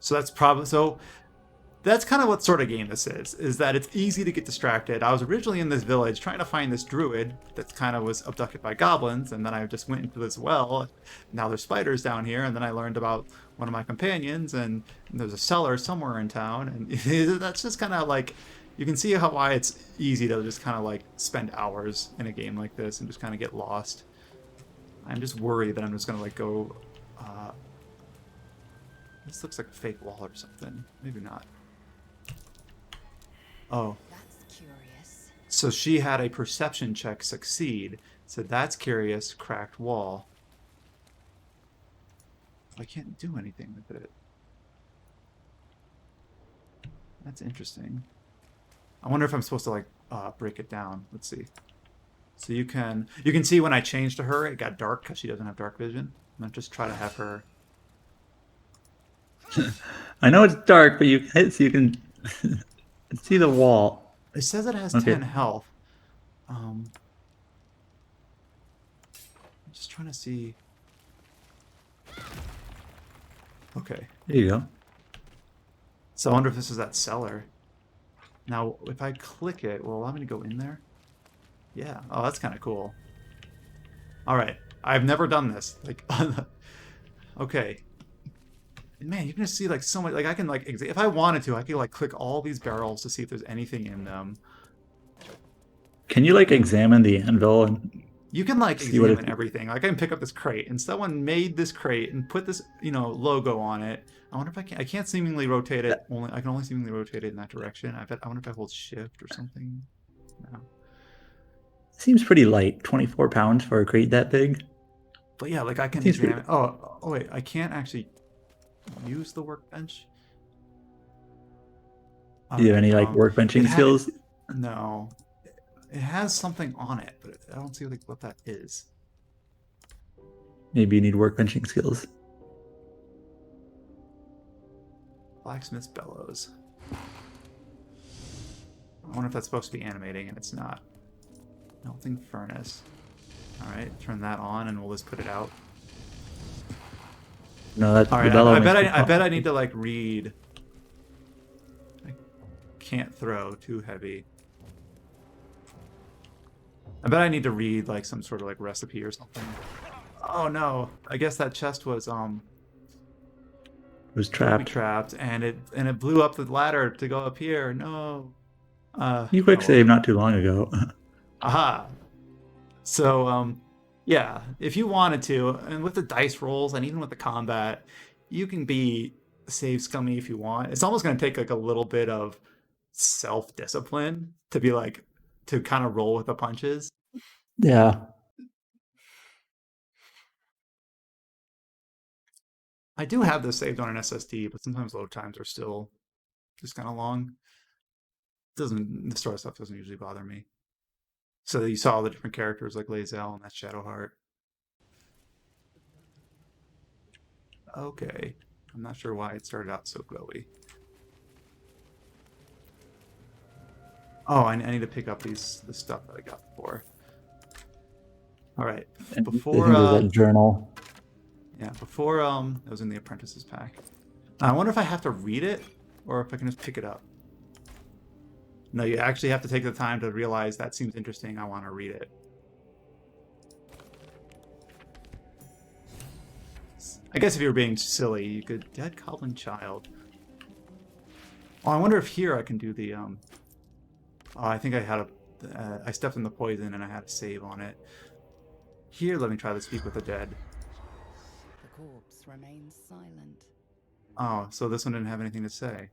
so that's kind of what sort of game this is that it's easy to get distracted. I was originally in this village trying to find this druid that kind of was abducted by goblins, and then I just went into this well. Now there's spiders down here, and then I learned about one of my companions, and there's a cellar somewhere in town, and that's just kind of like, you can see why it's easy to just kind of like spend hours in a game like this and just kind of get lost. I'm just worried that I'm just gonna like go. This looks like a fake wall or something. Maybe not. Oh. That's curious. So she had a perception check succeed. So that's curious. Cracked wall. I can't do anything with it. That's interesting. I wonder if I'm supposed to like break it down. Let's see. So you can see when I changed to her, it got dark because she doesn't have dark vision. I'm gonna just try to have her. I know it's dark, but you can see the wall. It says it has Okay. 10 health. I'm just trying to see. Okay. There you go. So I wonder if this is that cellar. Now, if I click it, will it allow me to go in there? Yeah. Oh, that's kind of cool. All right. I've never done this. Like, okay. Man, you can just see like so much. Like I can like, if I wanted to, I could like click all these barrels to see if there's anything in them. Can you like examine the anvil and You can like See what examine everything. Like I can pick up this crate, and someone made this crate and put this, logo on it. I wonder if I can. I can't seemingly rotate it. I can only seemingly rotate it in that direction. I wonder if I hold shift or something. No. Seems pretty light. 24 pounds for a crate that big. But yeah, like I can Seems examine. Oh wait, I can't actually use the workbench. Do you have any like workbenching skills? No. It has something on it, but I don't see like what that is. Maybe you need workbenching skills. Blacksmith's bellows. I wonder if that's supposed to be animating, and it's not. Melting furnace. All right, turn that on, and we'll just put it out. No, that's all right. I bet I need to like read. I can't throw, too heavy. I bet I need to read like some sort of like recipe or something. Oh no! I guess that chest was trapped, and it blew up the ladder to go up here. No. You quick save not too long ago. Aha. So yeah, if you wanted to, and with the dice rolls and even with the combat, you can be save scummy if you want. It's almost going to take like a little bit of self-discipline to be like to kind of roll with the punches. Yeah. I do have this saved on an SSD, but sometimes load times are still just kind of long. The story stuff doesn't usually bother me. So you saw all the different characters like Lae'zel and that Shadowheart. Okay. I'm not sure why it started out so glowy. Oh, I need to pick up the stuff that I got before. All right. Before that journal. Yeah, before it was in the apprentices pack. I wonder if I have to read it or if I can just pick it up. No, you actually have to take the time to realize that seems interesting. I want to read it. I guess if you were being silly, you could dead goblin child. Oh, I wonder if here I can do the Oh, I think I had I stepped in the poison and I had a save on it. Here, let me try to speak with the dead. The corpse remains silent. Oh, so this one didn't have anything to say.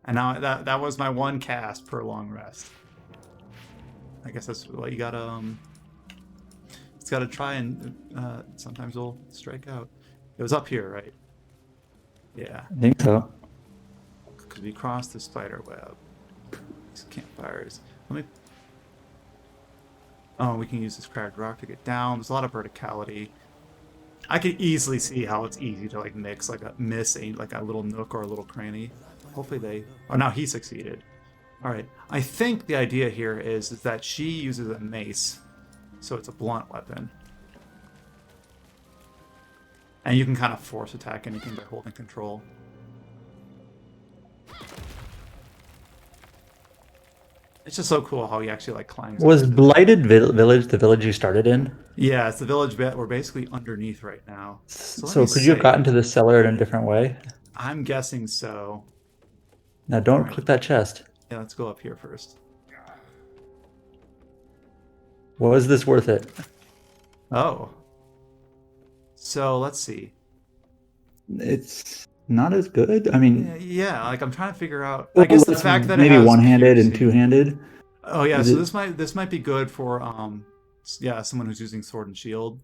And now that was my one cast per long rest. I guess that's what you gotta it's gotta try, and sometimes it'll strike out. It was up here, right? Yeah. I think so. Because we crossed the spider web. These campfires. Oh, we can use this cracked rock to get down. There's a lot of verticality. I could easily see how it's easy to like mix like a little nook or a little cranny. Hopefully they. Oh, now he succeeded. All right. I think the idea here is that she uses a mace, so it's a blunt weapon, and you can kind of force attack anything by holding control. It's just so cool how he actually like climbs. Was Blighted Village the village you started in? Yeah, it's the village bit. We're basically underneath right now. So could you have gotten to the cellar in a different way? I'm guessing so. Now don't click that chest. Yeah, let's go up here first. Was this worth it? Oh. So let's see. It's not as good. I mean, yeah, like I'm trying to figure out. I guess the fact that maybe it has one-handed and piercing. two-handed. Oh yeah, so this might be good for someone who's using sword and shield.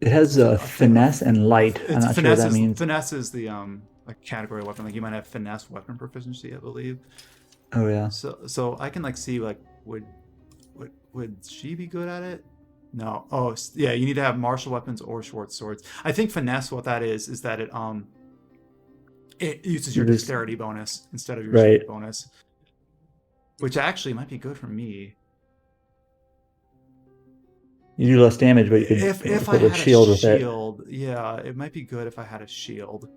It has finesse and light. I'm not sure what that means. Finesse is the like category weapon. Like you might have finesse weapon proficiency, I believe. Oh yeah. So I can like see like would she be good at it? No. Oh yeah, you need to have martial weapons or short swords. I think finesse, what that is that it uses your dexterity bonus instead of your strength bonus, which actually might be good for me. You do less damage, but you could if put I had a shield with it. Yeah, it might be good if I had a shield.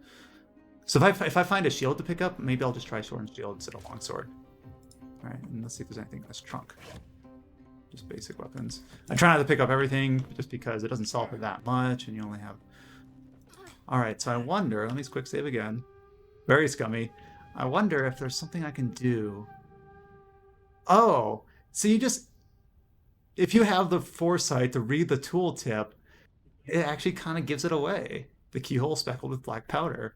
So if I find a shield to pick up, maybe I'll just try sword and shield instead of longsword. All right, and let's see if there's anything in this trunk. Just basic weapons. I try not to pick up everything just because it doesn't solve for that much, and you only have. All right, so I wonder. Let me quick save again. Very scummy. I wonder if there's something I can do. Oh, so you just. if you have the foresight to read the tooltip, it actually kind of gives it away. The keyhole speckled with black powder.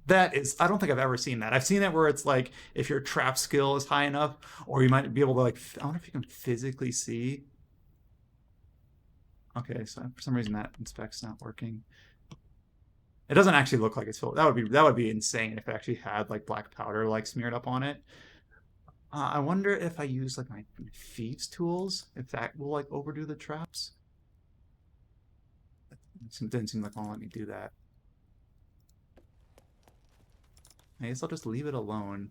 That is, I don't think I've ever seen that. I've seen it where it's like if your trap skill is high enough, or you might be able to like. I wonder if you can physically see. Okay, so for some reason that inspect's not working. It doesn't actually look like it's filled. That would be insane if it actually had like black powder like smeared up on it. I wonder if I use like my thieves tools, if that will like overdo the traps. It didn't seem like it won't let me do that. I guess I'll just leave it alone.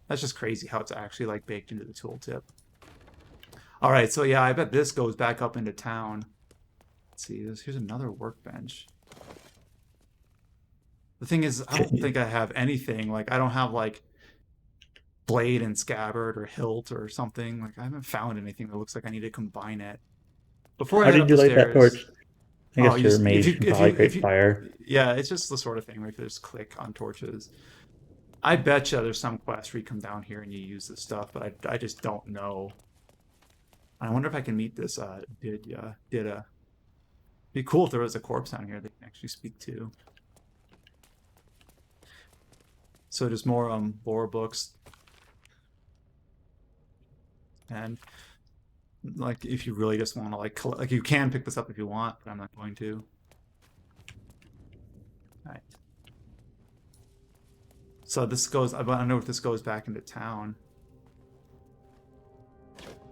That's just crazy how it's actually like baked into the tooltip. All right, so yeah, I bet this goes back up into town. Let's see, here's another workbench. The thing is, I don't think I have anything. Like, I don't have like blade and scabbard or hilt or something. Like, I haven't found anything that looks like I need to combine it. Before I How head did you light that upstairs, torch? I guess your mage can probably create fire. yeah, it's just the sort of thing where you just click on torches. I bet you there's some quest where you come down here and you use this stuff, but I just don't know. I wonder if I can meet this Dida. Be cool if there was a corpse down here they can actually speak to. So just more lore books. And like if you really just want to like you can pick this up if you want, but I'm not going to. Alright. So this goes, I don't know if this goes back into town.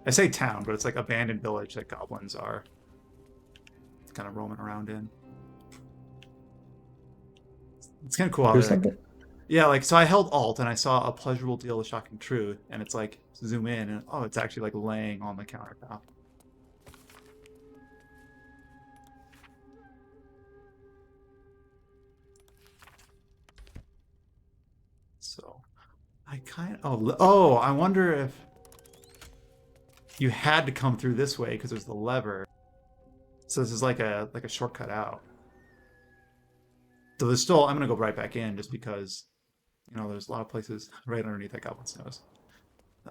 I say town, but it's like abandoned village that goblins are kind of roaming around in. It's kind of cool how yeah, like, so I held Alt and I saw a pleasurable deal of shocking truth, and it's like zoom in and oh, it's actually like laying on the countertop. So I kind of I wonder if you had to come through this way because there's the lever. So this is like a shortcut out. So there's still, I'm gonna go right back in just because, you know, there's a lot of places right underneath that goblin's nose.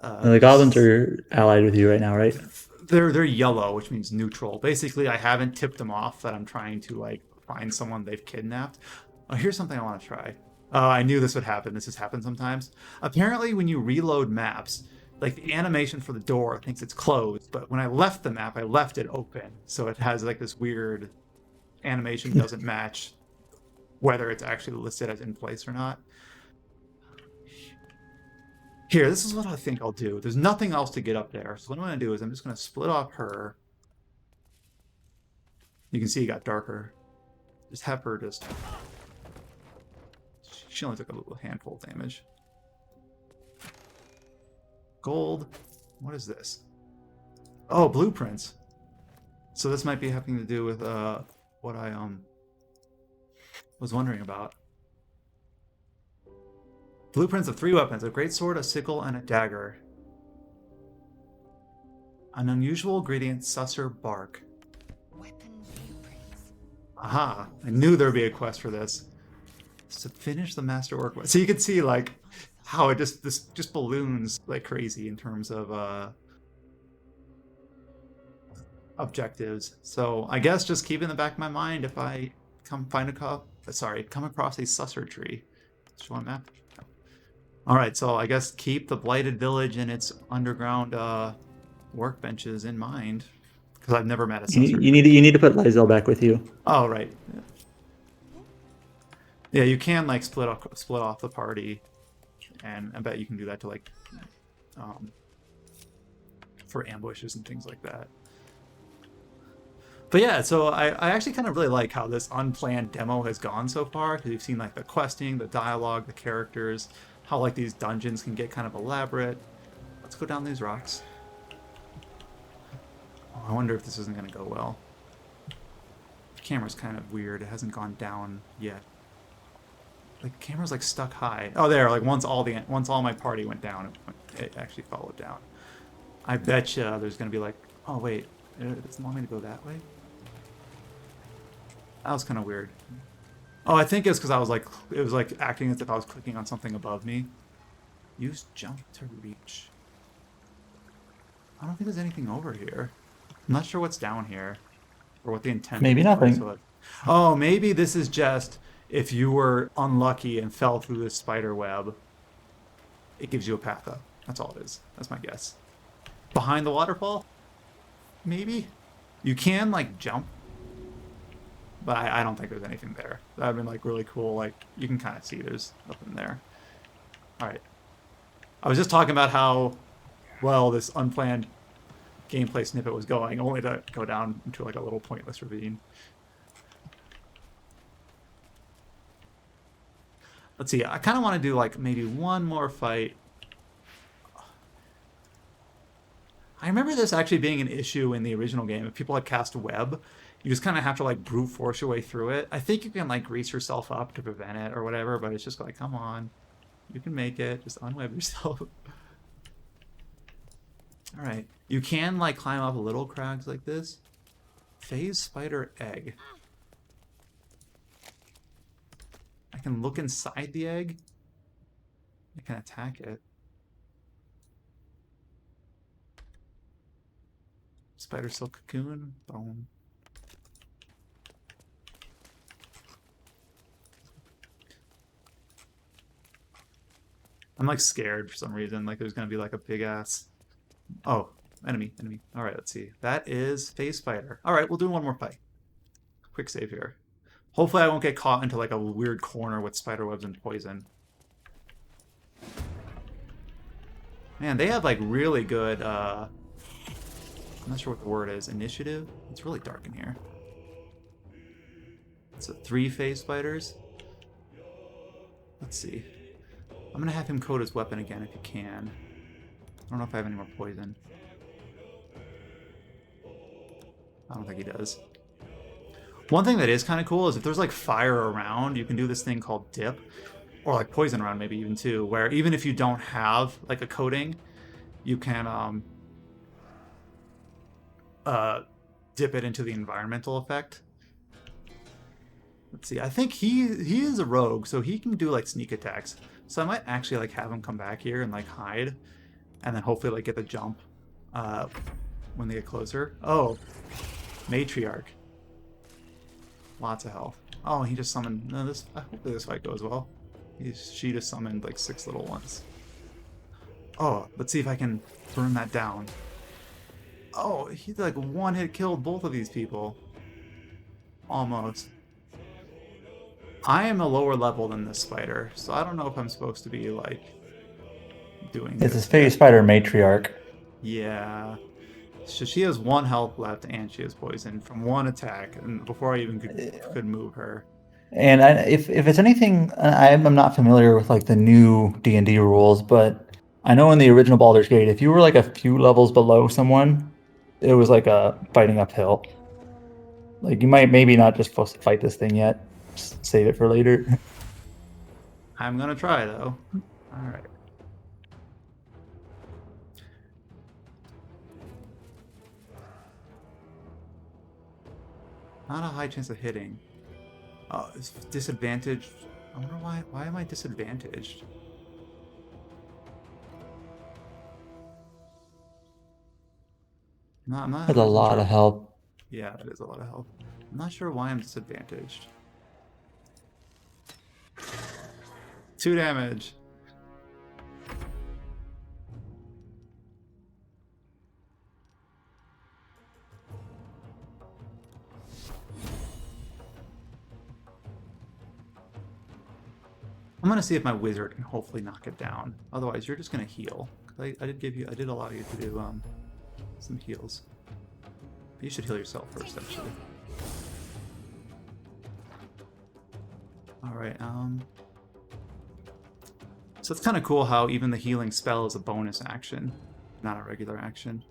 The goblins are allied with you right now, right? They're yellow, which means neutral. Basically, I haven't tipped them off that I'm trying to like find someone they've kidnapped. Oh, here's something I want to try. I knew this would happen. This has happened sometimes. Apparently, when you reload maps, like the animation for the door thinks it's closed, but when I left the map, I left it open. So it has like this weird animation doesn't match whether it's actually listed as in place or not. Here, this is what I think I'll do. There's nothing else to get up there. So what I'm going to do is I'm just going to split off her. You can see it got darker. Just have her just... She only took a little handful of damage. Gold. What is this? Oh, blueprints. So this might be having to do with what I was wondering about. Blueprints of 3 weapons: a great sword, a sickle, and a dagger. An unusual ingredient, susser bark. Weapon blueprints. Aha! I knew there'd be a quest for this. To finish the masterwork. So you can see like how it just balloons like crazy in terms of objectives. So I guess just keep in the back of my mind if I come across a susser tree. Show on map. All right, so I guess keep the blighted village and its underground workbenches in mind, because I've never met a susser. You need to put Lysel back with you. Oh right. Yeah, you can like split off the party, and I bet you can do that to like for ambushes and things like that. But yeah, so I actually kind of really like how this unplanned demo has gone so far, because you've seen like the questing, the dialogue, the characters, how like these dungeons can get kind of elaborate. Let's go down these rocks. Oh, I wonder if this isn't going to go well. The camera's kind of weird. It hasn't gone down yet. Like camera's like stuck high. Oh, there. Like once all my party went down, it actually followed down. I bet you there's going to be like, oh wait, it doesn't want me to go that way. That was kind of weird. Oh, I think it's because it was like acting as if I was clicking on something above me. Use jump to reach. I don't think there's anything over here. I'm not sure what's down here. Or what the intent Maybe of this place nothing. was. Oh, maybe this is just if you were unlucky and fell through this spider web, it gives you a path up. That's all it is. That's my guess. Behind the waterfall? Maybe? You can, like, jump. But I don't think there's anything there. That would have been, like, really cool. Like, you can kind of see there's nothing there. Alright. I was just talking about how well this unplanned gameplay snippet was going, only to go down into, like, a little pointless ravine. Let's see. I kind of want to do, like, maybe one more fight. I remember this actually being an issue in the original game. If people had cast web, you just kind of have to, like, brute force your way through it. I think you can, like, grease yourself up to prevent it or whatever, but it's just like, come on. You can make it. Just unweb yourself. Alright. You can, like, climb up little crags like this. Phase spider egg. I can look inside the egg. I can attack it. Spider silk cocoon. Boom. I'm like scared for some reason. Like there's gonna be like a big ass. Oh, enemy. All right, let's see. That is phase spider. All right, we'll do one more fight. Quick save here. Hopefully I won't get caught into like a weird corner with spider webs and poison. Man, they have like really good, I'm not sure what the word is, initiative? It's really dark in here. So 3 phase spiders. Let's see. I'm gonna have him code his weapon again if he can. I don't know if I have any more poison. I don't think he does. One thing that is kind of cool is if there's like fire around, you can do this thing called dip, or like poison around maybe even too, where even if you don't have like a coating, you can dip it into the environmental effect. Let's see. I think he is a rogue, so he can do like sneak attacks. So I might actually like have him come back here and like hide, and then hopefully like get the jump when they get closer. Oh, matriarch. Lots of health. Oh, he just summoned. No, this. Hopefully this fight goes well. She just summoned like 6 little ones. Oh, let's see if I can burn that down. Oh, he like one hit killed both of these people. Almost. I am a lower level than this spider, so I don't know if I'm supposed to be like doing It's this. a phase spider matriarch. Yeah. So she has 1 health left, and she has poison from 1 attack, and before I even could move her. And if it's anything, I'm not familiar with like the new D&D rules, but I know in the original Baldur's Gate, if you were like a few levels below someone, it was like a fighting uphill. Like you might maybe not just supposed to fight this thing yet. Just save it for later. I'm gonna try though. All right. Not a high chance of hitting. Oh, it's disadvantaged. I wonder why. Why am I disadvantaged? No, I'm not. That's a lot of help. Yeah, that is a lot of help. I'm not sure why I'm disadvantaged. 2 damage. I'm gonna see if my wizard can hopefully knock it down. Otherwise, you're just gonna heal. I did allow you to do some heals. But you should heal yourself first, actually. All right. So it's kind of cool how even the healing spell is a bonus action, not a regular action.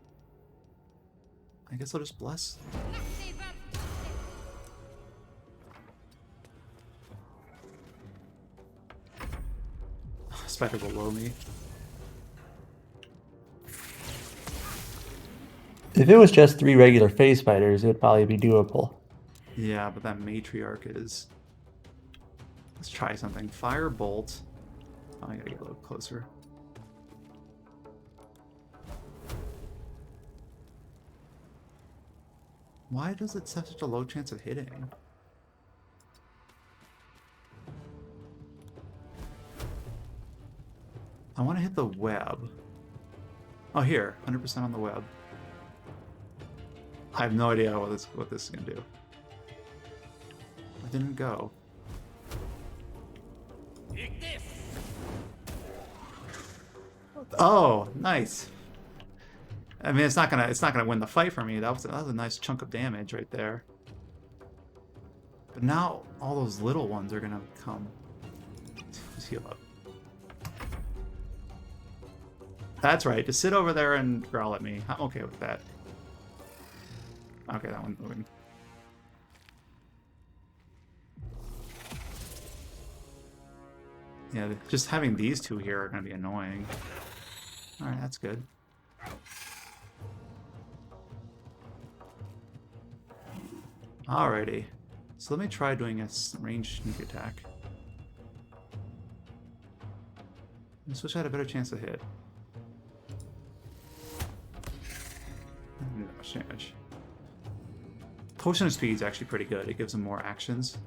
I guess I'll just bless. Spider below me. If it was just 3 regular phase spiders, it would probably be doable. Yeah, but that matriarch is. Let's try something. Firebolt. Oh, I gotta get a little closer. Why does it have such a low chance of hitting? I want to hit the web. Oh, here, 100% on the web. I have no idea what this is gonna do. It didn't go. Oh, nice. I mean, it's not gonna win the fight for me. That was a nice chunk of damage right there. But now all those little ones are gonna come. Just heal up. That's right. Just sit over there and growl at me. I'm okay with that. Okay, that one's moving. Yeah, just having these two here are gonna be annoying. Alright, that's good. Alrighty. So let me try doing a ranged sneak attack. I just wish I had a better chance to hit. Not much damage. Potion of Speed is actually pretty good. It gives him more actions.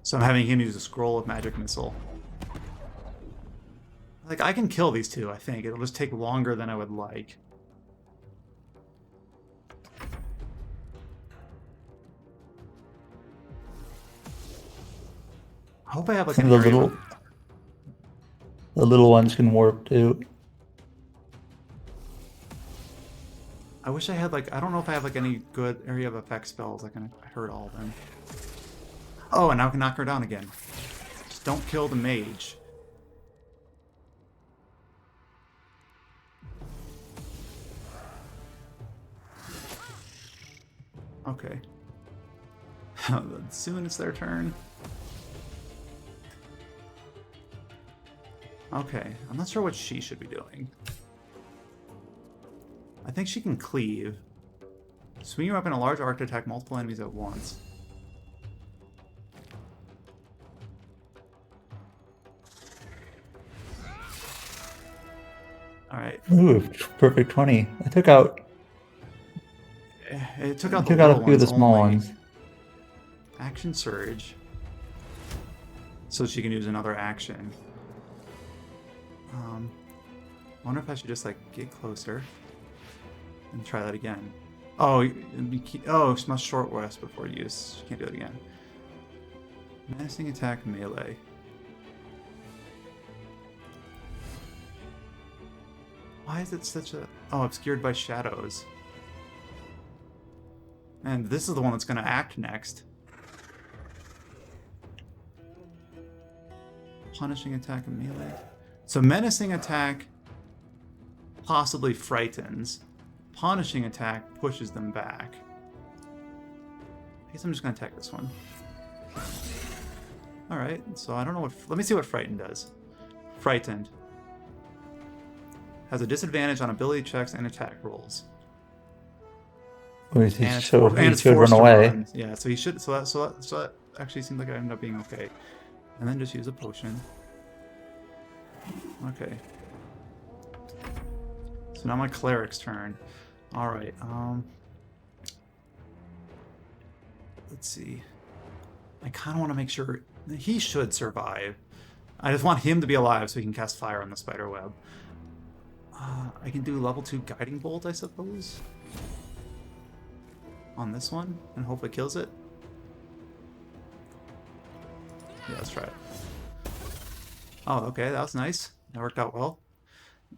So I'm having him use a Scroll of Magic Missile. Like, I can kill these two, I think. It'll just take longer than I would like. I hope I have like And an the area. little ones can warp too. I wish I had like, I don't know if I have like any good area of effect spells that can hurt all of them. Oh, and now I can knock her down again. Just don't kill the mage. Okay. Soon it's their turn. Okay, I'm not sure what she should be doing. I think she can cleave. Swing your weapon a large arc to attack multiple enemies at once. Alright. Ooh, perfect 20. I took out It took out, a few of the small only. ones. Action Surge. So she can use another action. I wonder if I should just like get closer and try that again. Oh, she must short rest before use. She can't do it again. Menacing attack melee. Why is it such a... Oh, obscured by shadows. And this is the one that's going to act next. Punishing attack and melee. So menacing attack possibly frightens. Punishing attack pushes them back. I guess I'm just going to attack this one. Alright, so I don't know what... Let me see what Frightened does. Frightened. Has a disadvantage on ability checks and attack rolls. He And it's should run forced to away. run. Yeah, so he should... So that actually seems like it ended up being okay. And then just use a potion. Okay. So now my cleric's turn. Alright, let's see. I kind of want to make sure he should survive. I just want him to be alive so he can cast fire on the spider web. I can do level 2 guiding bolt, I suppose. On this one, and hope it kills it. Yeah, let's try it. Oh, okay, that was nice. That worked out well.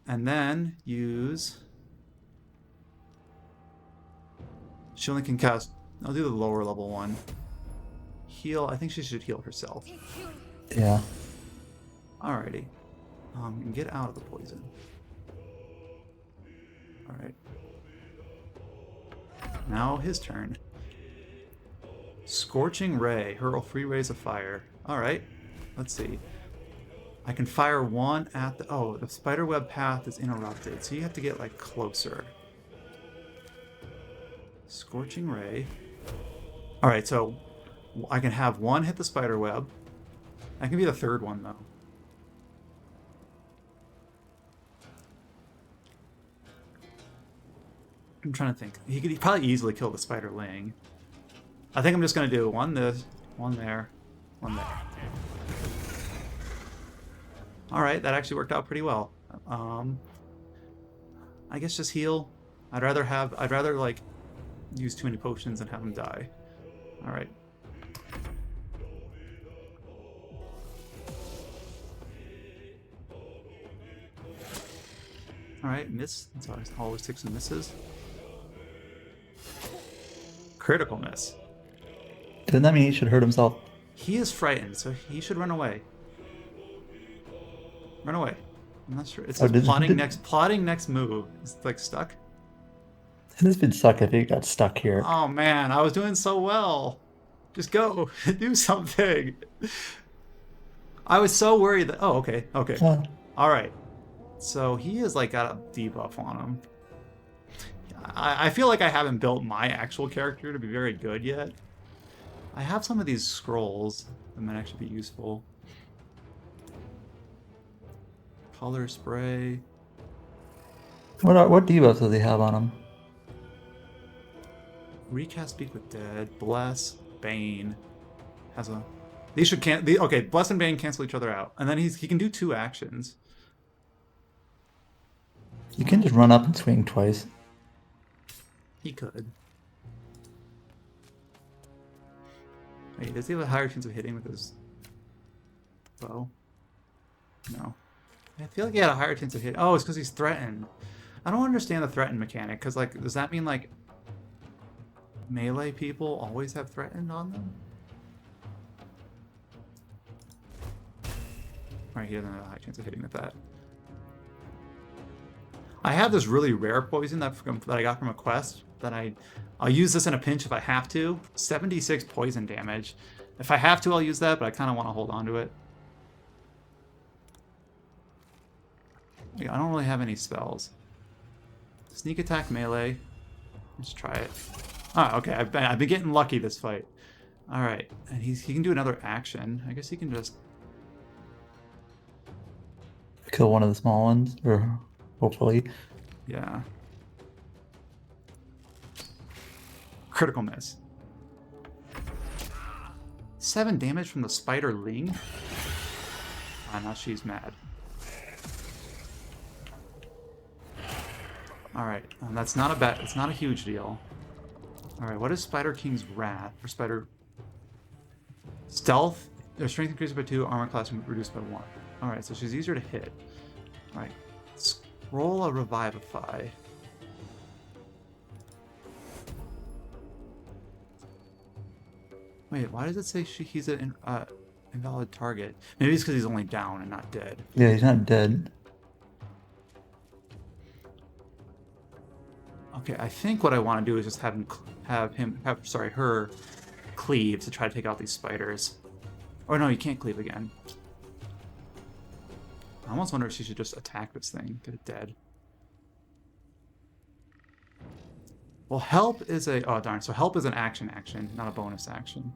And then use... She only can cast... I'll do the lower level one. Heal. I think she should heal herself. Yeah. Alrighty. And get out of the poison. Alright. Now his turn. Scorching Ray. Hurl 3 rays of fire. Alright. Let's see. I can fire one at the... Oh, the spiderweb path is interrupted, so you have to get, like, closer. Scorching Ray. Alright, so I can have one hit the spiderweb. That can be the third one, though. I'm trying to think. He could probably easily kill the spiderling. I think I'm just gonna do one this, one there, one there. All right, that actually worked out pretty well. I guess just heal. I'd rather like use too many potions and have him die. All right. All right, miss. It's always takes some misses. Critical miss. Doesn't that mean he should hurt himself? He is frightened, so he should run away. Run away. I'm not sure. It's plotting next move. It's like stuck. This would suck if he got stuck here. Oh man, I was doing so well. Just go. Do something. I was so worried that okay. Alright. So he has like got a debuff on him. I feel like I haven't built my actual character to be very good yet. I have some of these scrolls that might actually be useful. Color spray. What debuffs does he have on him? Recast Speak with Dead. Bless. Bane. Has a... These should okay, Bless and Bane cancel each other out. And then he can do 2 actions. You can just run up and swing twice. He could. Wait, does he have a higher chance of hitting with his bow? No. I feel like he had a higher chance of hitting. Oh, it's because he's threatened. I don't understand the threatened mechanic, because, like, does that mean, like, melee people always have threatened on them? Alright, he doesn't have a high chance of hitting with that. I have this really rare poison that I got from a quest that I'll use this in a pinch if I have to. 76 poison damage. If I have to, I'll use that, but I kind of want to hold on to it. Yeah, I don't really have any spells. Sneak attack melee. Let's try it. Oh, okay. I've been getting lucky this fight. All right, and he can do another action. I guess he can just Kill one of the small ones, or hopefully. Yeah. Critical miss. 7 damage from the spiderling. Ah, now she's mad. Alright, that's not a bet. It's not a huge deal. Alright, what is Spider King's Wrath? Or Spider... Stealth? Their strength increases by 2, armor class reduced by 1. Alright, so she's easier to hit. Alright. Roll a Revivify. Wait, why does it say he's an invalid target? Maybe it's because he's only down and not dead. Yeah, he's not dead. Okay, I think what I want to do is just have her cleave to try to take out these spiders. Oh no, you can't cleave again. I almost wonder if she should just attack this thing, get it dead. Well, help is a... Oh, darn. So help is an action, not a bonus action.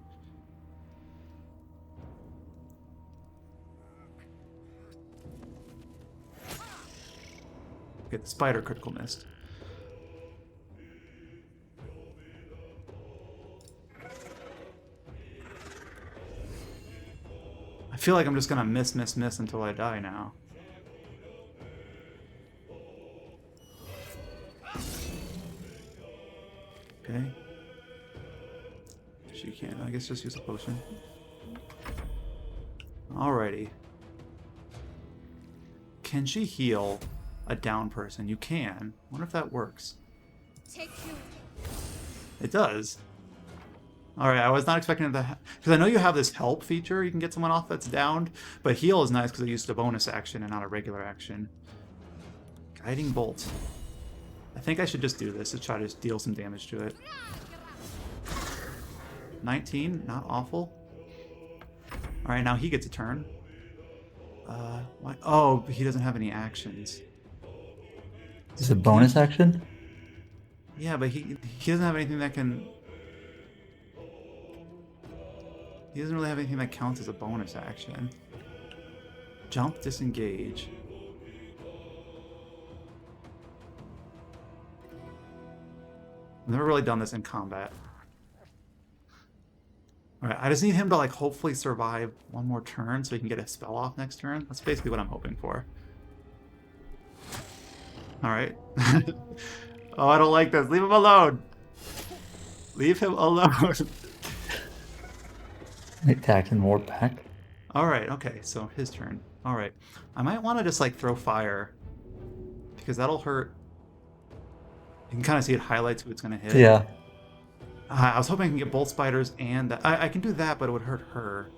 Get the spider critical missed. I feel like I'm just gonna miss until I die now. Okay. She can't. I guess just use a potion. Alrighty. Can she heal a down person? You can. I wonder if that works. It does. Alright, I was not expecting that. Because I know you have this help feature. You can get someone off that's downed. But heal is nice because I used a bonus action and not a regular action. Guiding Bolt. I think I should just do this to try to just deal some damage to it. 19, not awful. Alright, now he gets a turn. What? Oh, he doesn't have any actions. Is it a bonus action? Yeah, but he doesn't have anything that can... He doesn't really have anything that counts as a bonus action. Jump, disengage. I've never really done this in combat. Alright, I just need him to like hopefully survive one more turn so he can get a spell off next turn. That's basically what I'm hoping for. Alright. Oh, I don't like this. Leave him alone. Leave him alone. Attack and ward back. Alright, okay, so his turn. Alright. I might want to just like throw fire. Because that'll hurt. You can kind of see it highlights who it's going to hit. Yeah. I was hoping I can get both spiders and that. I can do that, but it would hurt her.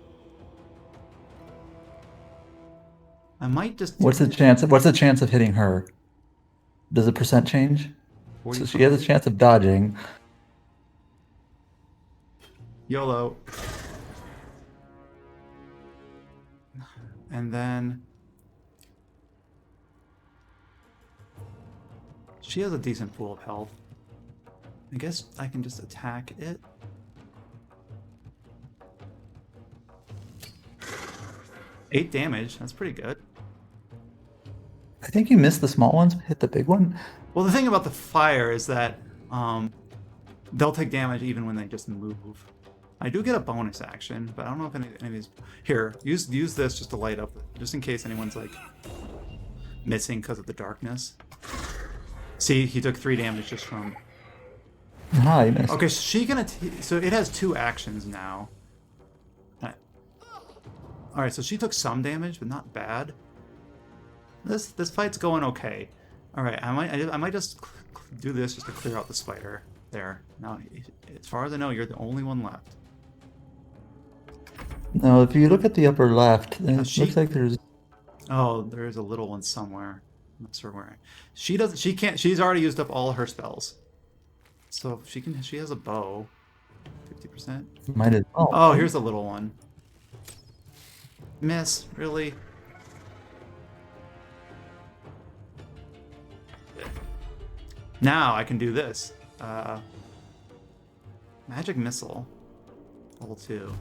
I might just. What's the chance? What's the chance of hitting her? Does the percent change? So she has a chance of dodging. YOLO. And then she has a decent pool of health. I guess I can just attack it. Eight damage. That's pretty good. I think you missed the small ones, but hit the big one. Well, the thing about the fire is that they'll take damage even when they just move. I do get a bonus action, but I don't know if any of these... Here, use this just to light up, just in case anyone's like missing because of the darkness. See, he took 3 damage just from... Ah, you missed. Okay, so she can... So it has 2 actions now. Alright, so she took some damage, but not bad. This fight's going okay. Alright, I might just do this just to clear out the spider. There. Now, as far as I know, you're the only one left. No, if you look at the upper left, it looks like there's... Oh, there's a little one somewhere. I'm not sure where. She doesn't. She can't. She's already used up all her spells. So she can. She has a bow. 50%. Might as well. Oh, here's a little one. Miss. Really? Now I can do this. Magic missile. Level 2.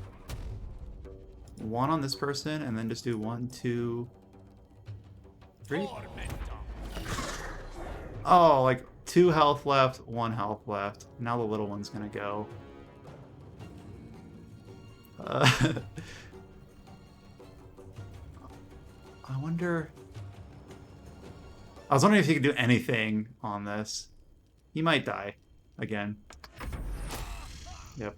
1 on this person, and then just do 1, 2, 3. Oh, like 2 health left, 1 health left. Now the little one's gonna go. I wonder... I was wondering if he could do anything on this. He might die again. Yep.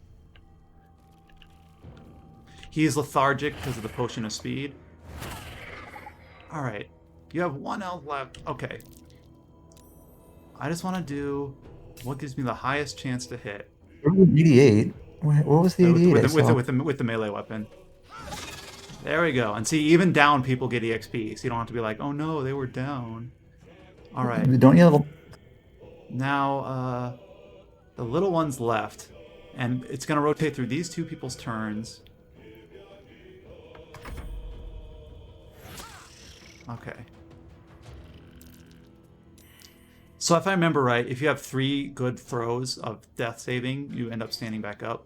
He's lethargic because of the potion of speed. Alright. You have 1 health left. Okay. I just want to do what gives me the highest chance to hit. 88. What was the 88? With the melee weapon. There we go. And see, even down people get EXP, so you don't have to be like, oh no, they were down. Alright. Don't you have... Now, the little one's left. And it's going to rotate through these 2 people's turns. Okay. So if I remember right, if you have 3 good throws of death saving, you end up standing back up.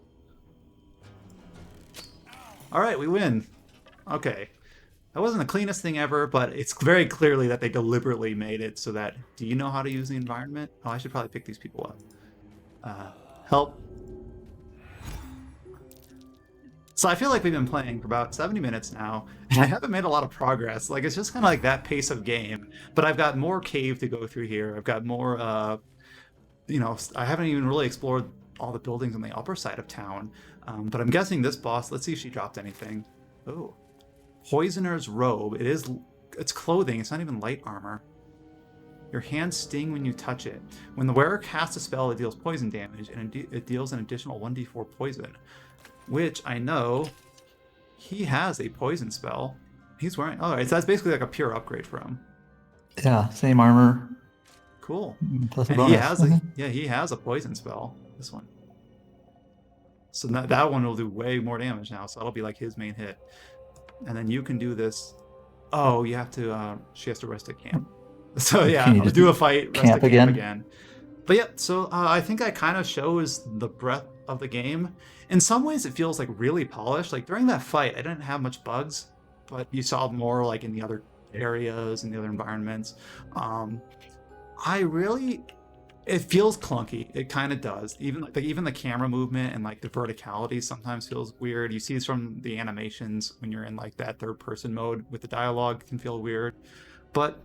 Alright, we win. Okay. That wasn't the cleanest thing ever, but it's very clearly that they deliberately made it so that... Do you know how to use the environment? Oh, I should probably pick these people up. Help. So I feel like we've been playing for about 70 minutes now, and I haven't made a lot of progress. Like, it's just kind of like that pace of game. But I've got more cave to go through here. I've got more, you know, I haven't even really explored all the buildings on the upper side of town. But I'm guessing this boss, let's see if she dropped anything. Oh. Poisoner's robe. It's clothing. It's not even light armor. Your hands sting when you touch it. When the wearer casts a spell, it deals poison damage, and it deals an additional 1d4 poison. Which I know he has a poison spell. He's wearing... Oh, so that's basically like a pure upgrade for him. Yeah, same armor. Cool. Plus a and bonus. he has a poison spell. This one. So that one will do way more damage now. So that'll be like his main hit. And then you can do this. Oh, you have to... she has to rest at camp. So yeah, I'll do a fight. Rest at camp again. But yeah, so I think that kind of shows the breadth of the game. In some ways, it feels like really polished. Like during that fight, I didn't have much bugs, but you saw more like in the other areas and the other environments. I really It feels clunky. It kind of does. Even the camera movement and like the verticality sometimes feels weird. You see this from the animations when you're in like that third person mode with the dialogue can feel weird. But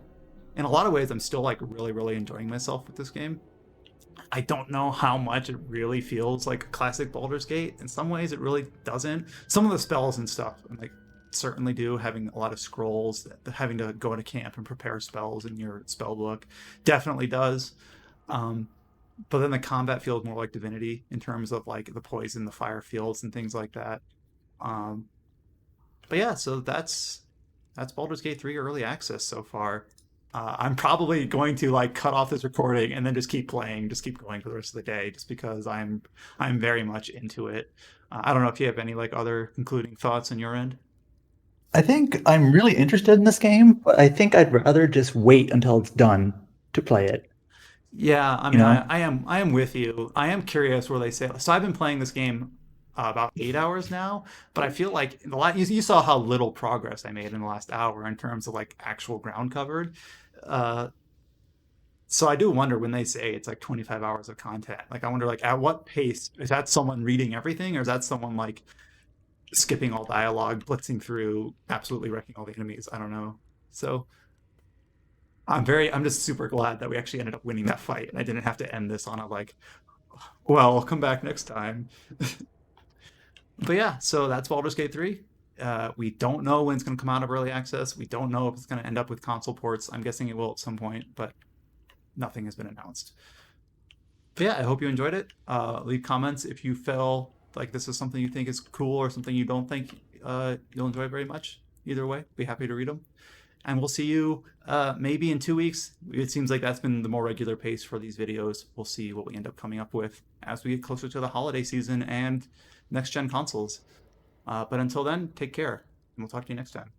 in a lot of ways, I'm still like really, really enjoying myself with this game. I don't know how much it really feels like a classic Baldur's Gate. In some ways, it really doesn't. Some of the spells and stuff, like certainly do. Having a lot of scrolls, having to go into camp and prepare spells in your spell book, definitely does. But then the combat feels more like Divinity in terms of like the poison, the fire fields, and things like that. But yeah, so that's Baldur's Gate 3 early access so far. I'm probably going to like cut off this recording and then just keep playing, just keep going for the rest of the day, just because I'm very much into it. I don't know if you have any like other concluding thoughts on your end. I think I'm really interested in this game, but I think I'd rather just wait until it's done to play it. Yeah, I You mean, know? I am with you. I am curious where they say. So I've been playing this game about 8 hours now, but I feel like you saw how little progress I made in the last hour in terms of like actual ground covered. Uh, so I do wonder when they say it's like 25 hours of content. Like I wonder like at what pace is that someone reading everything, or is that someone like skipping all dialogue, blitzing through, absolutely wrecking all the enemies? I don't know. So I'm just super glad that we actually ended up winning that fight, and I didn't have to end this on a like, well, I'll come back next time. But yeah, so that's Baldur's Gate 3. We don't know when it's going to come out of early access. We don't know if it's going to end up with console ports. I'm guessing it will at some point, but nothing has been announced. But yeah, I hope you enjoyed it. Leave comments if you feel like this is something you think is cool or something you don't think you'll enjoy very much. Either way, be happy to read them. And we'll see you maybe in 2 weeks. It seems like that's been the more regular pace for these videos. We'll see what we end up coming up with as we get closer to the holiday season and next-gen consoles. But until then, take care, and we'll talk to you next time.